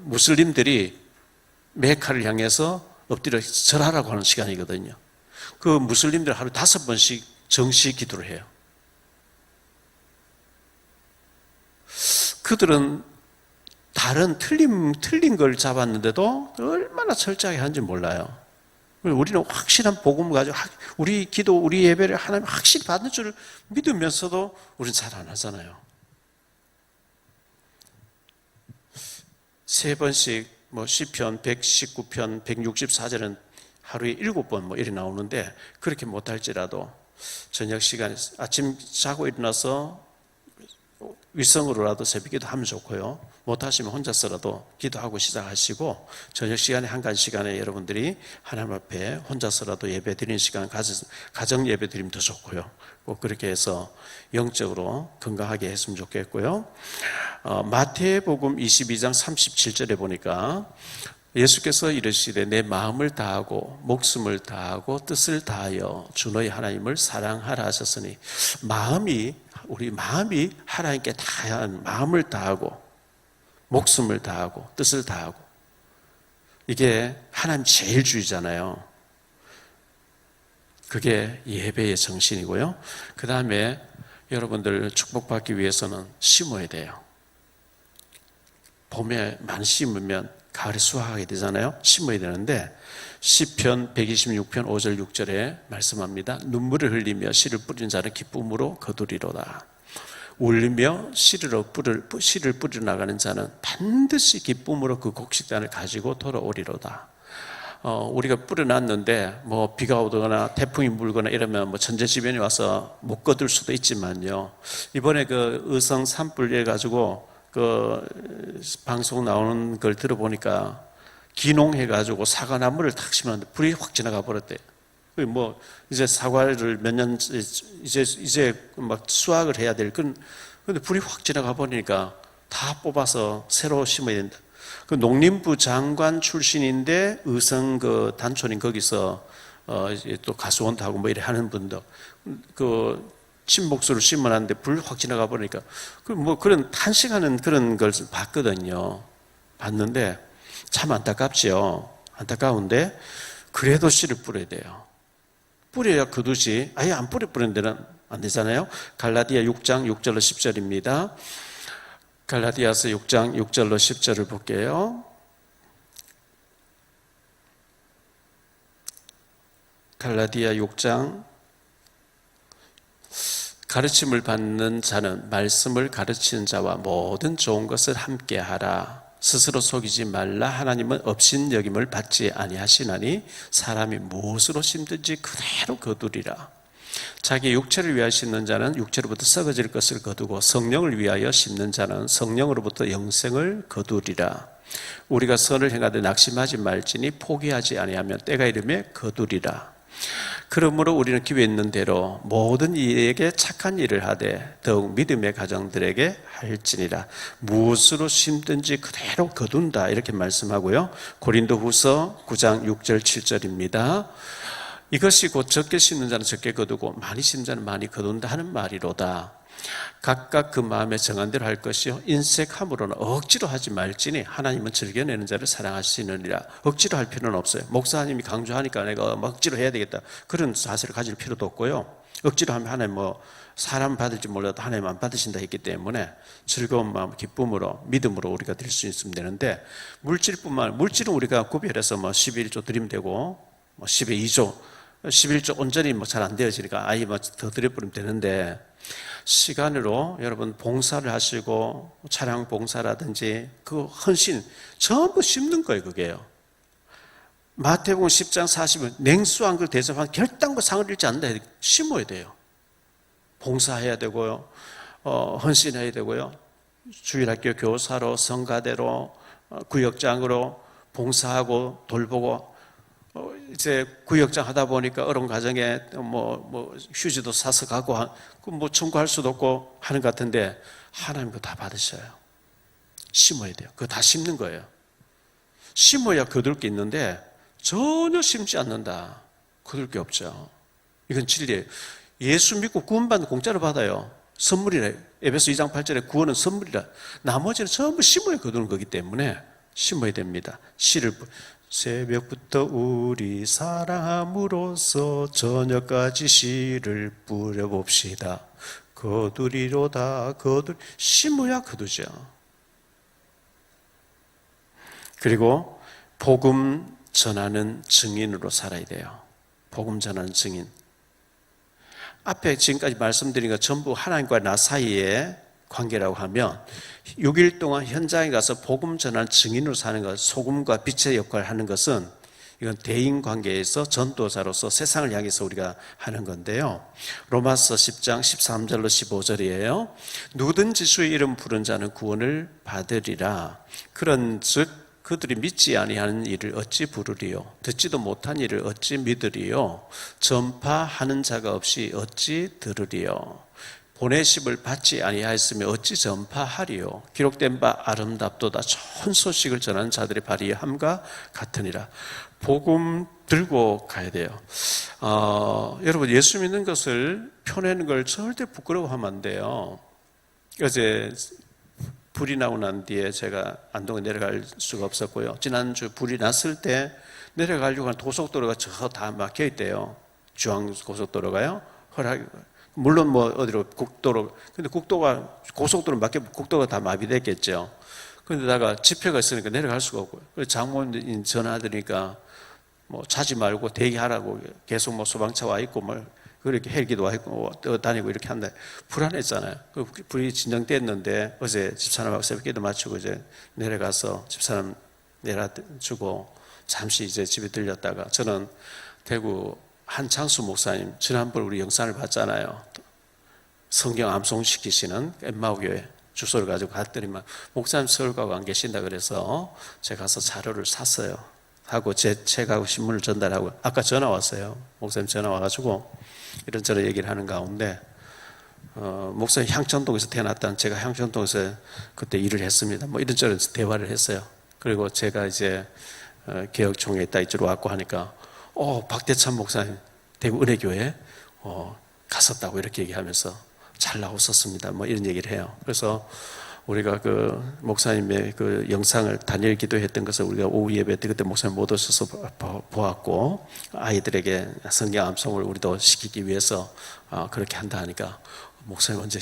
Speaker 1: 무슬림들이 메카를 향해서 엎드려 절하라고 하는 시간이거든요. 그 무슬림들 하루 5번씩 정시 기도를 해요. 그들은 다른 틀린 걸 잡았는데도 얼마나 철저하게 하는지 몰라요. 우리는 확실한 복음을 가지고 우리 기도, 우리 예배를 하나님 확실히 받는 줄 믿으면서도 우리는 잘 안 하잖아요. 3번씩 시편 119편 164절은 하루에 7번 이렇게 나오는데, 그렇게 못할지라도 저녁 시간에 아침 자고 일어나서 위성으로라도 새벽기도 하면 좋고요. 못하시면 혼자서라도 기도하고 시작하시고, 저녁 시간에 한간 시간에 여러분들이 하나님 앞에 혼자서라도 예배 드리는 시간 가정 예배 드리면 더 좋고요. 꼭 그렇게 해서 영적으로 건강하게 했으면 좋겠고요. 마태복음 22장 37절에 보니까 예수께서 이르시되 내 마음을 다하고 목숨을 다하고 뜻을 다하여 주 너희 하나님을 사랑하라 하셨으니, 우리 마음이 하나님께 다한 마음을 다하고 목숨을 다하고 뜻을 다하고, 이게 하나님 제일주의잖아요. 그게 예배의 정신이고요. 그 다음에 여러분들 축복받기 위해서는 심어야 돼요. 봄에 많이 심으면 가을에 수확하게 되잖아요. 심어야 되는데 시편 126편 5절 6절에 말씀합니다. 눈물을 흘리며 씨를 뿌리는 자는 기쁨으로 거두리로다. 울리며 씨를 뿌리러 나가는 자는 반드시 기쁨으로 그 곡식단을 가지고 돌아오리로다. 우리가 뿌려놨는데 비가 오거나 태풍이 불거나 이러면 천재지변이 와서 못 거둘 수도 있지만요, 이번에 의성 산불 해가지고 방송 나오는 걸 들어보니까 기농해가지고 사과나무를 탁 심었는데 불이 확 지나가 버렸대요. 이제 사과를 몇 년, 이제 수확을 해야 될 근데 불이 확 지나가 버리니까 다 뽑아서 새로 심어야 된다. 농림부 장관 출신인데 의성 단촌인 거기서 또 가수원도 하고 이래 하는 분도 침복수를 심어놨는데 불 확 지나가 버리니까 그런 탄식하는 그런 걸 봤거든요. 봤는데 참 안타깝지요. 안타까운데 그래도 씨를 뿌려야 돼요. 뿌려야 거두지, 아예 안 뿌리는 데는 안 되잖아요. 갈라디아 6장 6절로 10절입니다. 갈라디아서 6장 6절로 10절을 볼게요. 갈라디아 6장 가르침을 받는 자는 말씀을 가르치는 자와 모든 좋은 것을 함께하라. 스스로 속이지 말라. 하나님은 업신여김을 받지 아니하시나니 사람이 무엇으로 심든지 그대로 거두리라. 자기 육체를 위하여 심는 자는 육체로부터 썩어질 것을 거두고 성령을 위하여 심는 자는 성령으로부터 영생을 거두리라. 우리가 선을 행하되 낙심하지 말지니 포기하지 아니하면 때가 이르매 거두리라. 그러므로 우리는 기회 있는 대로 모든 이에게 착한 일을 하되 더욱 믿음의 가정들에게 할지니라. 무엇으로 심든지 그대로 거둔다 이렇게 말씀하고요. 고린도후서 9장 6절 7절입니다. 이것이 곧 적게 심는 자는 적게 거두고 많이 심는 자는 많이 거둔다 하는 말이로다. 각각 그 마음에 정한 대로 할 것이요 인색함으로는 억지로 하지 말지니 하나님은 즐겨내는 자를 사랑하시느니라. 억지로 할 필요는 없어요. 목사님이 강조하니까 내가 억지로 해야 되겠다 그런 자세를 가질 필요도 없고요. 억지로 하면 하나님 사람 받을지 몰라도 하나님 안 받으신다 했기 때문에 즐거운 마음, 기쁨으로, 믿음으로 우리가 드릴 수 있으면 되는데, 물질은 우리가 구별해서 11조 드리면 되고 12조 11조 온전히 잘 안 되어지니까 아예 더 드려버리면 되는데, 시간으로 여러분 봉사를 하시고 차량 봉사라든지 그 헌신 전부 심는 거예요. 그게요. 마태복음 10장 40은 냉수한 걸 대접한 결단과 상을 잃지 않는다. 심어야 돼요. 봉사해야 되고요. 헌신해야 되고요. 주일학교 교사로, 성가대로, 구역장으로 봉사하고 돌보고, 이제 구역장 하다 보니까 어려운 가정에 휴지도 사서 가고 청구할 수도 없고 하는 것 같은데, 하나님 그거 다 받으셔요. 심어야 돼요. 그거 다 심는 거예요. 심어야 거둘 게 있는데 전혀 심지 않는다. 거둘 게 없죠. 이건 진리예요. 예수 믿고 구원받는 공짜로 받아요. 선물이래. 에베소 2장 8절에 구원은 선물이라. 나머지는 전부 심어야 거두는 거기 때문에 심어야 됩니다. 새벽부터 우리 사랑함으로써 저녁까지 씨를 뿌려봅시다. 거두리로다. 심어야 거두죠. 그리고 복음 전하는 증인으로 살아야 돼요. 복음 전하는 증인. 앞에 지금까지 말씀드린 것 전부 하나님과 나 사이의 관계라고 하면 6일 동안 현장에 가서 복음 전하는 증인으로 사는 것, 소금과 빛의 역할을 하는 것은 이건 대인관계에서 전도자로서 세상을 향해서 우리가 하는 건데요. 로마서 10장 13절로 15절이에요. 누구든지 주의 이름 부른 자는 구원을 받으리라. 그런즉 그들이 믿지 아니하는 일을 어찌 부르리요? 듣지도 못한 일을 어찌 믿으리요? 전파하는 자가 없이 어찌 들으리요? 보내심을 받지 아니하였으면 어찌 전파하리요? 기록된 바 아름답도다. 좋은 소식을 전하는 자들의 발휘함과 같으니라. 복음 들고 가야 돼요. 여러분, 예수 믿는 것을 펴내는 걸 절대 부끄러워하면 안 돼요. 어제 불이 나고 난 뒤에 제가 안동에 내려갈 수가 없었고요. 지난주 불이 났을 때 내려가려고 하는 고속도로가 저 다 막혀 있대요. 중앙고속도로가요. 물론 어디로 국도로, 근데 고속도로 막혀, 국도가 다 마비됐겠죠. 그런데다가 집회가 있으니까 내려갈 수가 없고요. 그래서 장모님 전화드리니까 자지 말고 대기하라고 계속 소방차 와 있고 그렇게 헬기도 와 있고 다니고 이렇게 한다. 불안했잖아요. 불이 진정됐는데 어제 집사람하고 새벽기도 마치고 이제 내려가서 집사람 내려주고 잠시 이제 집에 들렸다가, 저는 대구 한창수 목사님 지난번 우리 영상을 봤잖아요. 성경 암송시키시는 엠마오교회 주소를 가지고 갔더니만 목사님 서울 가고 안 계신다 그래서 제가 가서 자료를 샀어요. 하고 제 책하고 신문을 전달하고, 아까 전화 왔어요. 목사님 전화 와가지고 이런저런 얘기를 하는 가운데 목사님 향천동에서 태어났다는, 제가 향천동에서 그때 일을 했습니다. 이런저런 대화를 했어요. 그리고 제가 이제 개혁총회에 있다 이쪽으로 왔고 하니까 박대찬 목사님 대구 은혜교회 갔었다고 이렇게 얘기하면서 잘 나왔었습니다. 이런 얘기를 해요. 그래서 우리가 그 목사님의 그 영상을 단일 기도했던 것을 우리가 오후 예배 때 그때 목사님 못 오셔서 보았고, 아이들에게 성경 암송을 우리도 시키기 위해서 그렇게 한다 하니까 목사님 언제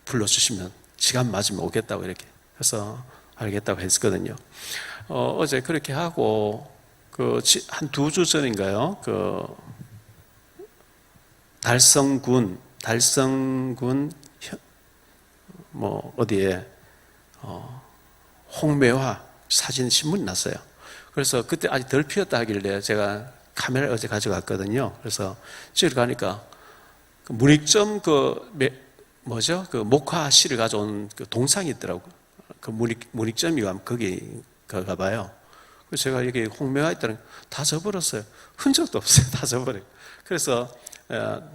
Speaker 1: 불러주시면 시간 맞으면 오겠다고 이렇게 해서 알겠다고 했거든요. 어제 그렇게 하고 한 2주 전인가요? 달성군 어디에 홍매화 사진 신문이 났어요. 그래서 그때 아직 덜 피었다 하길래 제가 카메라를 어제 가져갔거든요. 그래서 집에 가니까 문익점 목화 씨를 가져온 동상이 있더라고요. 문익점이 거기 가봐요. 그래서 제가 여기 홍매화 있다는 다 져버렸어요. 흔적도 없어요. 다 져버려요. 그래서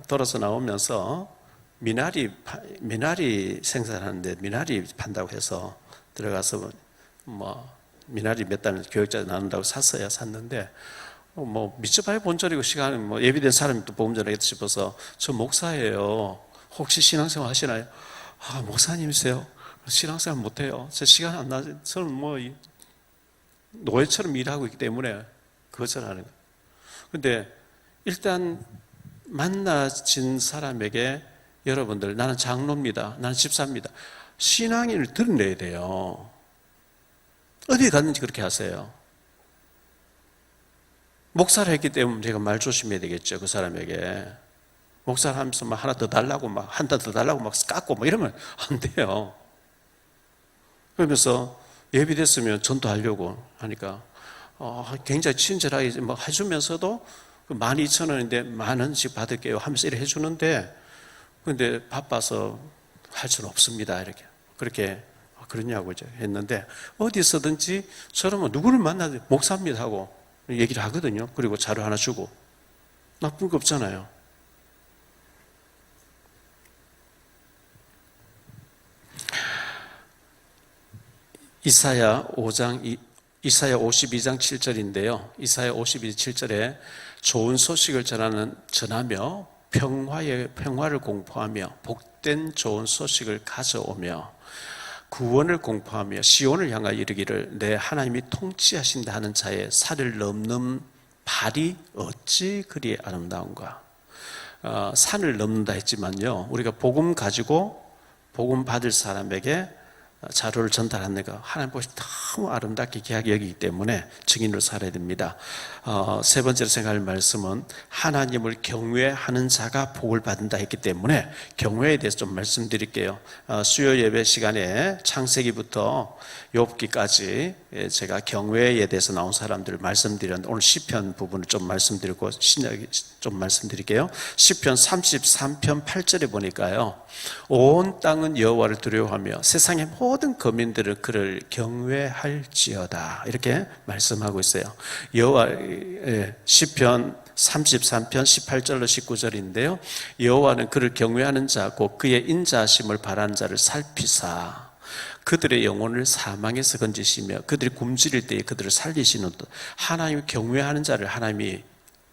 Speaker 1: 돌아서 나오면서 미나리 생산하는데 미나리 판다고 해서 들어가서 미나리 몇 달 교육자 나눈다고 샀는데 미쳐봐야 본전이고 시간은 예비된 사람이 또 보험전하겠다 싶어서 저 목사예요. 혹시 신앙생활 하시나요? 목사님이세요? 신앙생활 못해요. 제 시간 안 나. 저는 노예처럼 일하고 있기 때문에 그것을 하는 거예요. 근데 일단 만나진 사람에게 여러분들 나는 장로입니다. 나는 집사입니다. 신앙인을 드러내야 돼요. 어디 갔는지 그렇게 하세요. 목사를 했기 때문에 제가 말 조심해야 되겠죠. 그 사람에게. 목사를 하면서 하나 더 달라고 한 단 더 달라고 깎고 이러면 안 돼요. 그러면서 예비됐으면 전도하려고 하니까 굉장히 친절하게 해주면서도 12,000원인데 10,000원씩 받을게요 하면서 이렇게 해주는데 근데 바빠서 할 수는 없습니다. 그렇게 그러냐고 했는데 어디서든지 저러면 누구를 만나도 목사입니다 하고 얘기를 하거든요. 그리고 자료 하나 주고 나쁜 거 없잖아요. 이사야 52장 7절인데요. 이사야 52장 7절에 좋은 소식을 전하며 평화를 공포하며 복된 좋은 소식을 가져오며 구원을 공포하며 시온을 향하여 이르기를 내 하나님이 통치하신다 하는 자의 산을 넘는 발이 어찌 그리 아름다운가. 산을 넘는다 했지만요, 우리가 복음 가지고 복음 받을 사람에게 자료를 전달하는 거 하나님 보시 너무 아름답게 귀하게 여기기 때문에 증인으로 살아야 됩니다. 세 번째로 생각할 말씀은 하나님을 경외하는 자가 복을 받는다 했기 때문에 경외에 대해서 좀 말씀드릴게요. 수요 예배 시간에 창세기부터 욥기까지 제가 경외에 대해서 나온 사람들을 말씀드렸는데 오늘 시편 부분을 좀 말씀드리고 신약이 좀 말씀드릴게요. 시편 33편 8절에 보니까요, 온 땅은 여호와를 두려워하며 세상의 모든 거민들은 그를 경외할지어다 이렇게 말씀하고 있어요. 시편 33편 18절로 19절인데요. 여호와는 그를 경외하는 자 곧 그의 인자하심을 바라는 자를 살피사 그들의 영혼을 사망에서 건지시며 그들이 굶주릴 때에 그들을 살리시는 하나님 경외하는 자를 하나님이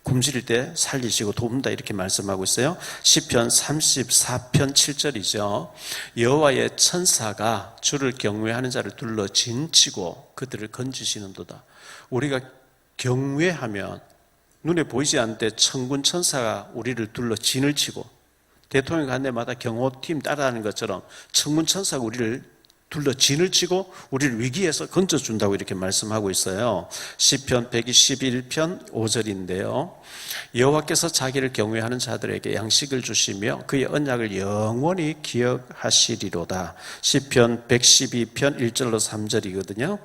Speaker 1: 굶주릴 때 살리시고 돕는다 이렇게 말씀하고 있어요. 시편 34편 7절이죠. 여호와의 천사가 주를 경외하는 자를 둘러 진치고 그들을 건지시는도다. 우리가 경외하면 눈에 보이지 않는데 천군 천사가 우리를 둘러 진을 치고 대통령 간 데마다 경호팀 따라하는 것처럼 천군 천사가 우리를 둘러 진을 치고 우리를 위기에서 건져준다고 이렇게 말씀하고 있어요. 시편 121편 5절인데요. 여호와께서 자기를 경외하는 자들에게 양식을 주시며 그의 언약을 영원히 기억하시리로다. 시편 112편 1절로 3절이거든요.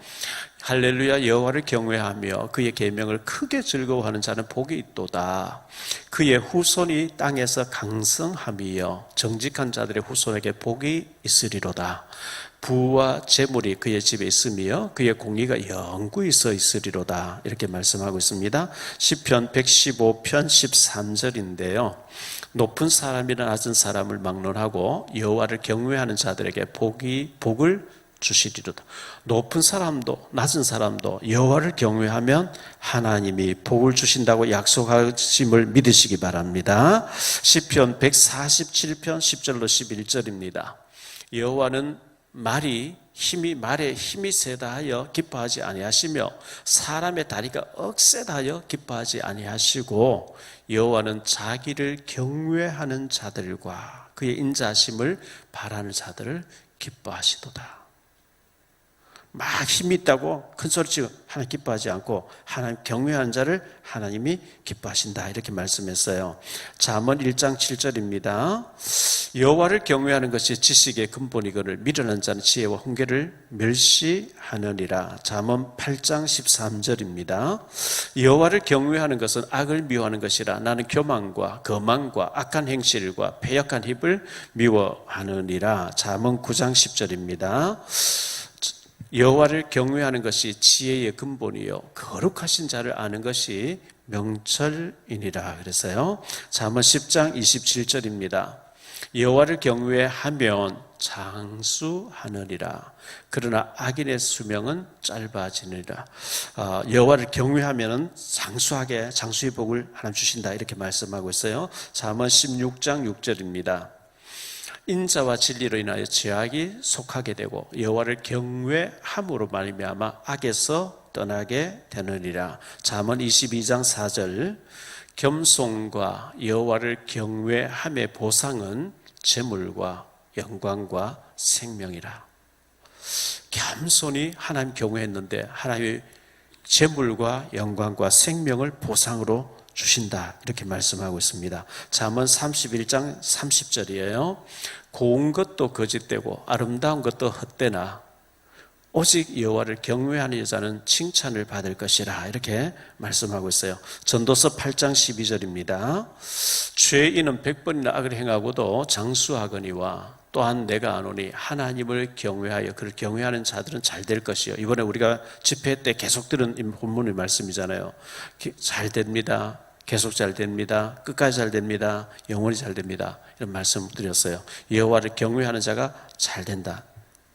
Speaker 1: 할렐루야 여호와를 경외하며 그의 계명을 크게 즐거워하는 자는 복이 있도다. 그의 후손이 땅에서 강성함이여 정직한 자들의 후손에게 복이 있으리로다. 부와 재물이 그의 집에 있으며 그의 공의가 영구히 서 있으리로다 이렇게 말씀하고 있습니다. 시편 115편 13절인데요. 높은 사람이나 낮은 사람을 막론하고 여호와를 경외하는 자들에게 복을 주시리로다. 높은 사람도 낮은 사람도 여호와를 경외하면 하나님이 복을 주신다고 약속하심을 믿으시기 바랍니다. 시편 147편 10절로 11절입니다. 여호와는 말에 힘이 세다 하여 기뻐하지 아니하시며 사람의 다리가 억세다 하여 기뻐하지 아니하시고 여호와는 자기를 경외하는 자들과 그의 인자하심을 바라는 자들을 기뻐하시도다. 막 힘이 있다고 큰 소리치고 하나님 기뻐하지 않고 하나님 경외하는 자를 하나님이 기뻐하신다, 이렇게 말씀했어요. 잠언 1장 7절입니다. 여호와를 경외하는 것이 지식의 근본이거늘 미련한 자는 지혜와 훈계를 멸시하느니라. 잠언 8장 13절입니다. 여호와를 경외하는 것은 악을 미워하는 것이라. 나는 교만과 거만과 악한 행실과 패역한 힙을 미워하느니라. 잠언 9장 10절입니다. 여호와를 경외하는 것이 지혜의 근본이요 거룩하신 자를 아는 것이 명철이니라. 그래서요, 잠언 10장 27절입니다. 여호와를 경외하면 장수하느니라. 그러나 악인의 수명은 짧아지느니라. 여호와를 경외하면 장수의 복을 하나님 주신다, 이렇게 말씀하고 있어요. 잠언 16장 6절입니다. 인자와 진리로 인하여 죄악이 속하게 되고 여호와를 경외함으로 말미암아 악에서 떠나게 되느니라. 잠언 22장 4절. 겸손과 여호와를 경외함의 보상은 재물과 영광과 생명이라. 겸손히 하나님 경외했는데 하나님의 재물과 영광과 생명을 보상으로 주신다, 이렇게 말씀하고 있습니다. 잠언 31장 30절이에요. 고운 것도 거짓되고 아름다운 것도 헛되나 오직 여호와를 경외하는 여자는 칭찬을 받을 것이라, 이렇게 말씀하고 있어요. 전도서 8장 12절입니다. 죄인은 100번이나 악을 행하고도 장수하거니와 또한 내가 아노니 하나님을 경외하여 그를 경외하는 자들은 잘 될 것이요. 이번에 우리가 집회 때 계속 들은 본문의 말씀이잖아요. 잘 됩니다. 계속 잘 됩니다. 끝까지 잘 됩니다. 영원히 잘 됩니다. 이런 말씀 드렸어요. 여호와를 경외하는 자가 잘 된다,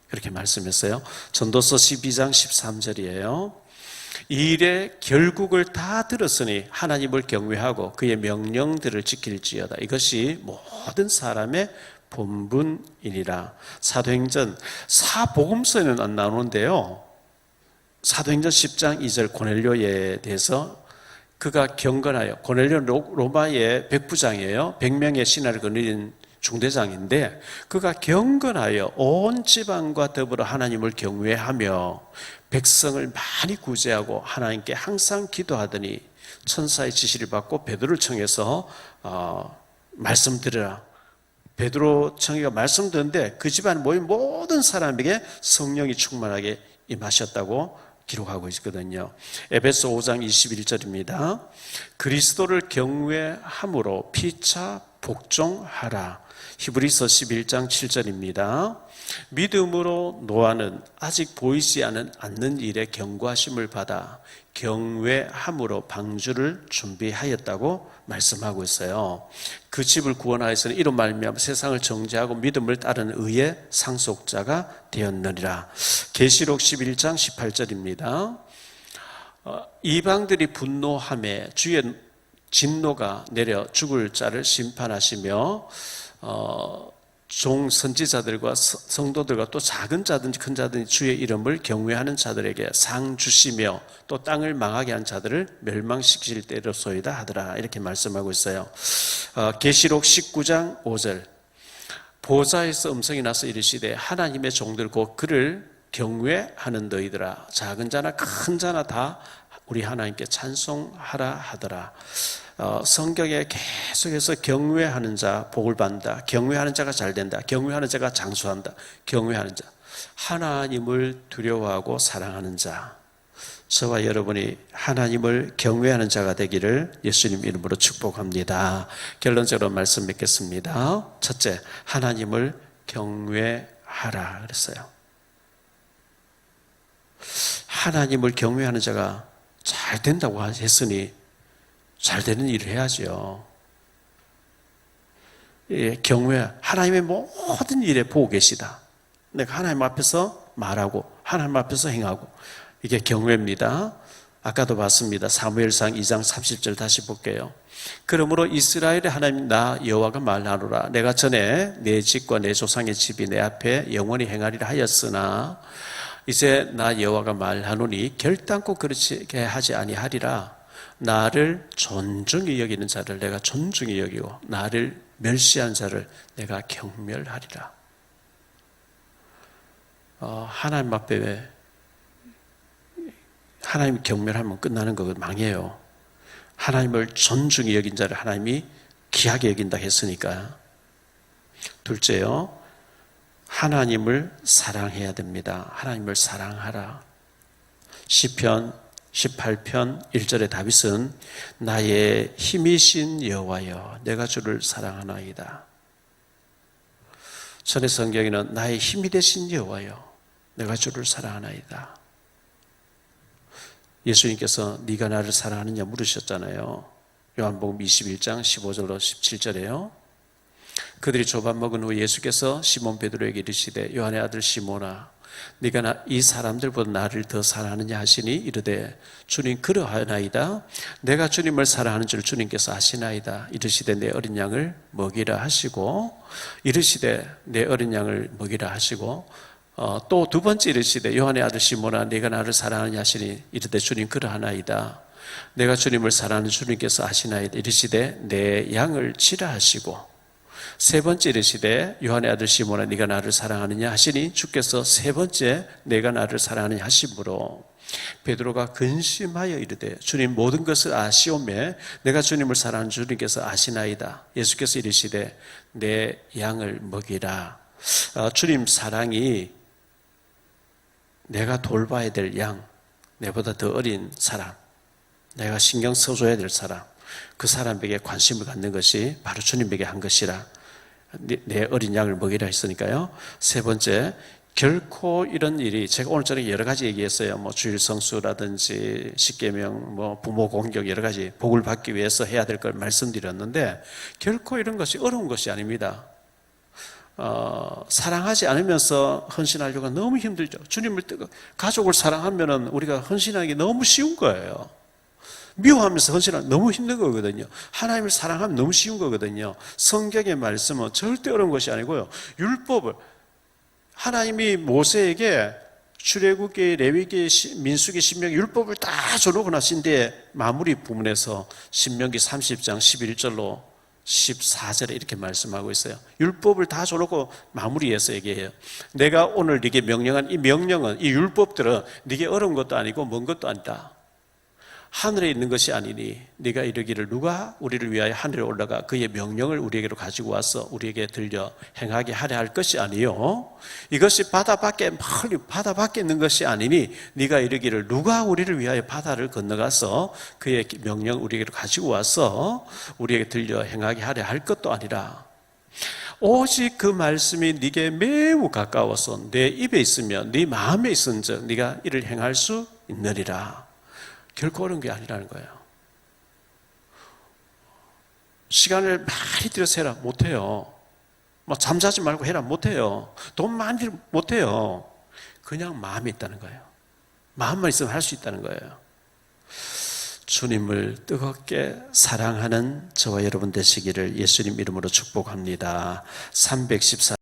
Speaker 1: 그렇게 말씀했어요. 전도서 12장 13절이에요. 이 일의 결국을 다 들었으니 하나님을 경외하고 그의 명령들을 지킬지어다. 이것이 모든 사람의 본분이니라. 사도행전 사복음서에는 안 나오는데요, 사도행전 10장 2절 고넬료에 대해서 그가 경건하여, 고넬료는 로마의 백부장이에요. 100명의 신하를 거느린 중대장인데 그가 경건하여 온 지방과 더불어 하나님을 경외하며 백성을 많이 구제하고 하나님께 항상 기도하더니 천사의 지시를 받고 베드로를 청해서 말씀드리라. 베드로 청이가 말씀드렸는데 그 집안 모인 모든 사람에게 성령이 충만하게 임하셨다고 기록하고 있거든요. 에베소 5장 21절입니다. 그리스도를 경외함으로 피차 복종하라. 히브리서 11장 7절입니다. 믿음으로 노아는 아직 보이지 않는 일에 경고하심을 받아 경외함으로 방주를 준비하였다고 말씀하고 있어요. 그 집을 구원하여서는 이로 말미암아 세상을 정죄하고 믿음을 따르는 의의 상속자가 되었느니라. 계시록 11장 18절입니다. 이방들이 분노하며 주의 진노가 내려 죽을 자를 심판하시며 종 선지자들과 성도들과 또 작은 자든지 큰 자든지 주의 이름을 경외하는 자들에게 상 주시며 또 땅을 망하게 한 자들을 멸망시키실 때로소이다 하더라, 이렇게 말씀하고 있어요. 계시록 19장 5절. 보좌에서 음성이 나서 이르시되 하나님의 종들 곧 그를 경외하는 너희들아, 작은 자나 큰 자나 다 우리 하나님께 찬송하라 하더라. 성경에 계속해서 경외하는 자 복을 받는다, 경외하는 자가 잘 된다, 경외하는 자가 장수한다, 경외하는 자, 하나님을 두려워하고 사랑하는 자, 저와 여러분이 하나님을 경외하는 자가 되기를 예수님 이름으로 축복합니다. 결론적으로 말씀 맺겠습니다. 첫째, 하나님을 경외하라 그랬어요. 하나님을 경외하는 자가 잘 된다고 했으니 잘 되는 일을 해야죠. 예, 경외, 하나님의 모든 일에 보고 계시다. 내가 하나님 앞에서 말하고 하나님 앞에서 행하고, 이게 경외입니다. 아까도 봤습니다. 사무엘상 2장 30절 다시 볼게요. 그러므로 이스라엘의 하나님 나 여호와가 말하노라. 내가 전에 내 집과 내 조상의 집이 내 앞에 영원히 행하리라 하였으나 이제 나 여호와가 말하노니 결단코 그렇게 하지 아니하리라. 나를 존중히 여기는 자를 내가 존중히 여기고 나를 멸시한 자를 내가 경멸하리라. 하나님 앞에 하나님 경멸하면 끝나는 거 망해요. 하나님을 존중히 여긴 자를 하나님이 귀하게 여긴다 했으니까. 둘째요, 하나님을 사랑해야 됩니다. 하나님을 사랑하라. 시편 18편 1절에 다윗은 나의 힘이신 여호와여 내가 주를 사랑하나이다. 전의 성경에는 나의 힘이 되신 여호와여 내가 주를 사랑하나이다. 예수님께서 네가 나를 사랑하느냐 물으셨잖아요. 요한복음 21장 15절로 17절에요. 그들이 조반 먹은 후 예수께서 시몬 베드로에게 이르시되 요한의 아들 시몬아 네가 이 사람들보다 나를 더 사랑하느냐 하시니 이르되 주님 그러하나이다. 내가 주님을 사랑하는 줄 주님께서 아시나이다. 이르시되 내 어린 양을 먹이라 하시고 이르시되 내 어린 양을 먹이라 하시고 또 두 번째 이르시되 요한의 아들 시몬아 네가 나를 사랑하느냐 하시니 이르되 주님 그러하나이다. 내가 주님을 사랑하는 주님께서 아시나이다. 이르시되 내 양을 치라 하시고 세 번째 이르시되 요한의 아들 시몬아 네가 나를 사랑하느냐 하시니 주께서 세 번째 내가 나를 사랑하느냐 하심으로 베드로가 근심하여 이르되 주님 모든 것을 아시오매 내가 주님을 사랑하는 주님께서 아시나이다. 예수께서 이르시되 내 양을 먹이라. 주님 사랑이 내가 돌봐야 될 양, 내보다 더 어린 사람, 내가 신경 써줘야 될 사람, 그 사람에게 관심을 갖는 것이 바로 주님에게 한 것이라. 내 어린 양을 먹이라 했으니까요. 세 번째, 결코 이런 일이 제가 오늘 저녁에 여러 가지 얘기했어요. 주일 성수라든지 십계명, 부모 공격 여러 가지 복을 받기 위해서 해야 될 걸 말씀드렸는데 결코 이런 것이 어려운 것이 아닙니다. 사랑하지 않으면서 헌신하려고 너무 힘들죠. 주님을 가족을 사랑하면은 우리가 헌신하기 너무 쉬운 거예요. 미워하면서 헌신하기 너무 힘든 거거든요. 하나님을 사랑하면 너무 쉬운 거거든요. 성경의 말씀은 절대 어려운 것이 아니고요. 율법을 하나님이 모세에게 출애굽기, 레위기, 민수기, 신명기 율법을 다 줘놓고 나신 뒤에 마무리 부분에서 신명기 30장 11절로 14절에 이렇게 말씀하고 있어요. 율법을 다 줘놓고 마무리해서 얘기해요. 내가 오늘 네게 명령한 이 명령은, 이 율법들은 네게 어려운 것도 아니고 먼 것도 아니다. 하늘에 있는 것이 아니니 네가 이르기를 누가 우리를 위하여 하늘에 올라가 그의 명령을 우리에게로 가지고 와서 우리에게 들려 행하게 하려 할 것이 아니요 이것이 바다 밖에 멀리 바다 밖에 있는 것이 아니니 네가 이르기를 누가 우리를 위하여 바다를 건너가서 그의 명령을 우리에게로 가지고 와서 우리에게 들려 행하게 하려 할 것도 아니라 오직 그 말씀이 네게 매우 가까워서 내 입에 있으면 네 마음에 있은즉 네가 이를 행할 수 있느니라. 결코 어려운 게 아니라는 거예요. 시간을 많이 들여서 해라 못해요. 잠자지 말고 해라 못해요. 돈 많이 들여 못해요. 그냥 마음이 있다는 거예요. 마음만 있으면 할 수 있다는 거예요. 주님을 뜨겁게 사랑하는 저와 여러분 되시기를 예수님 이름으로 축복합니다. 314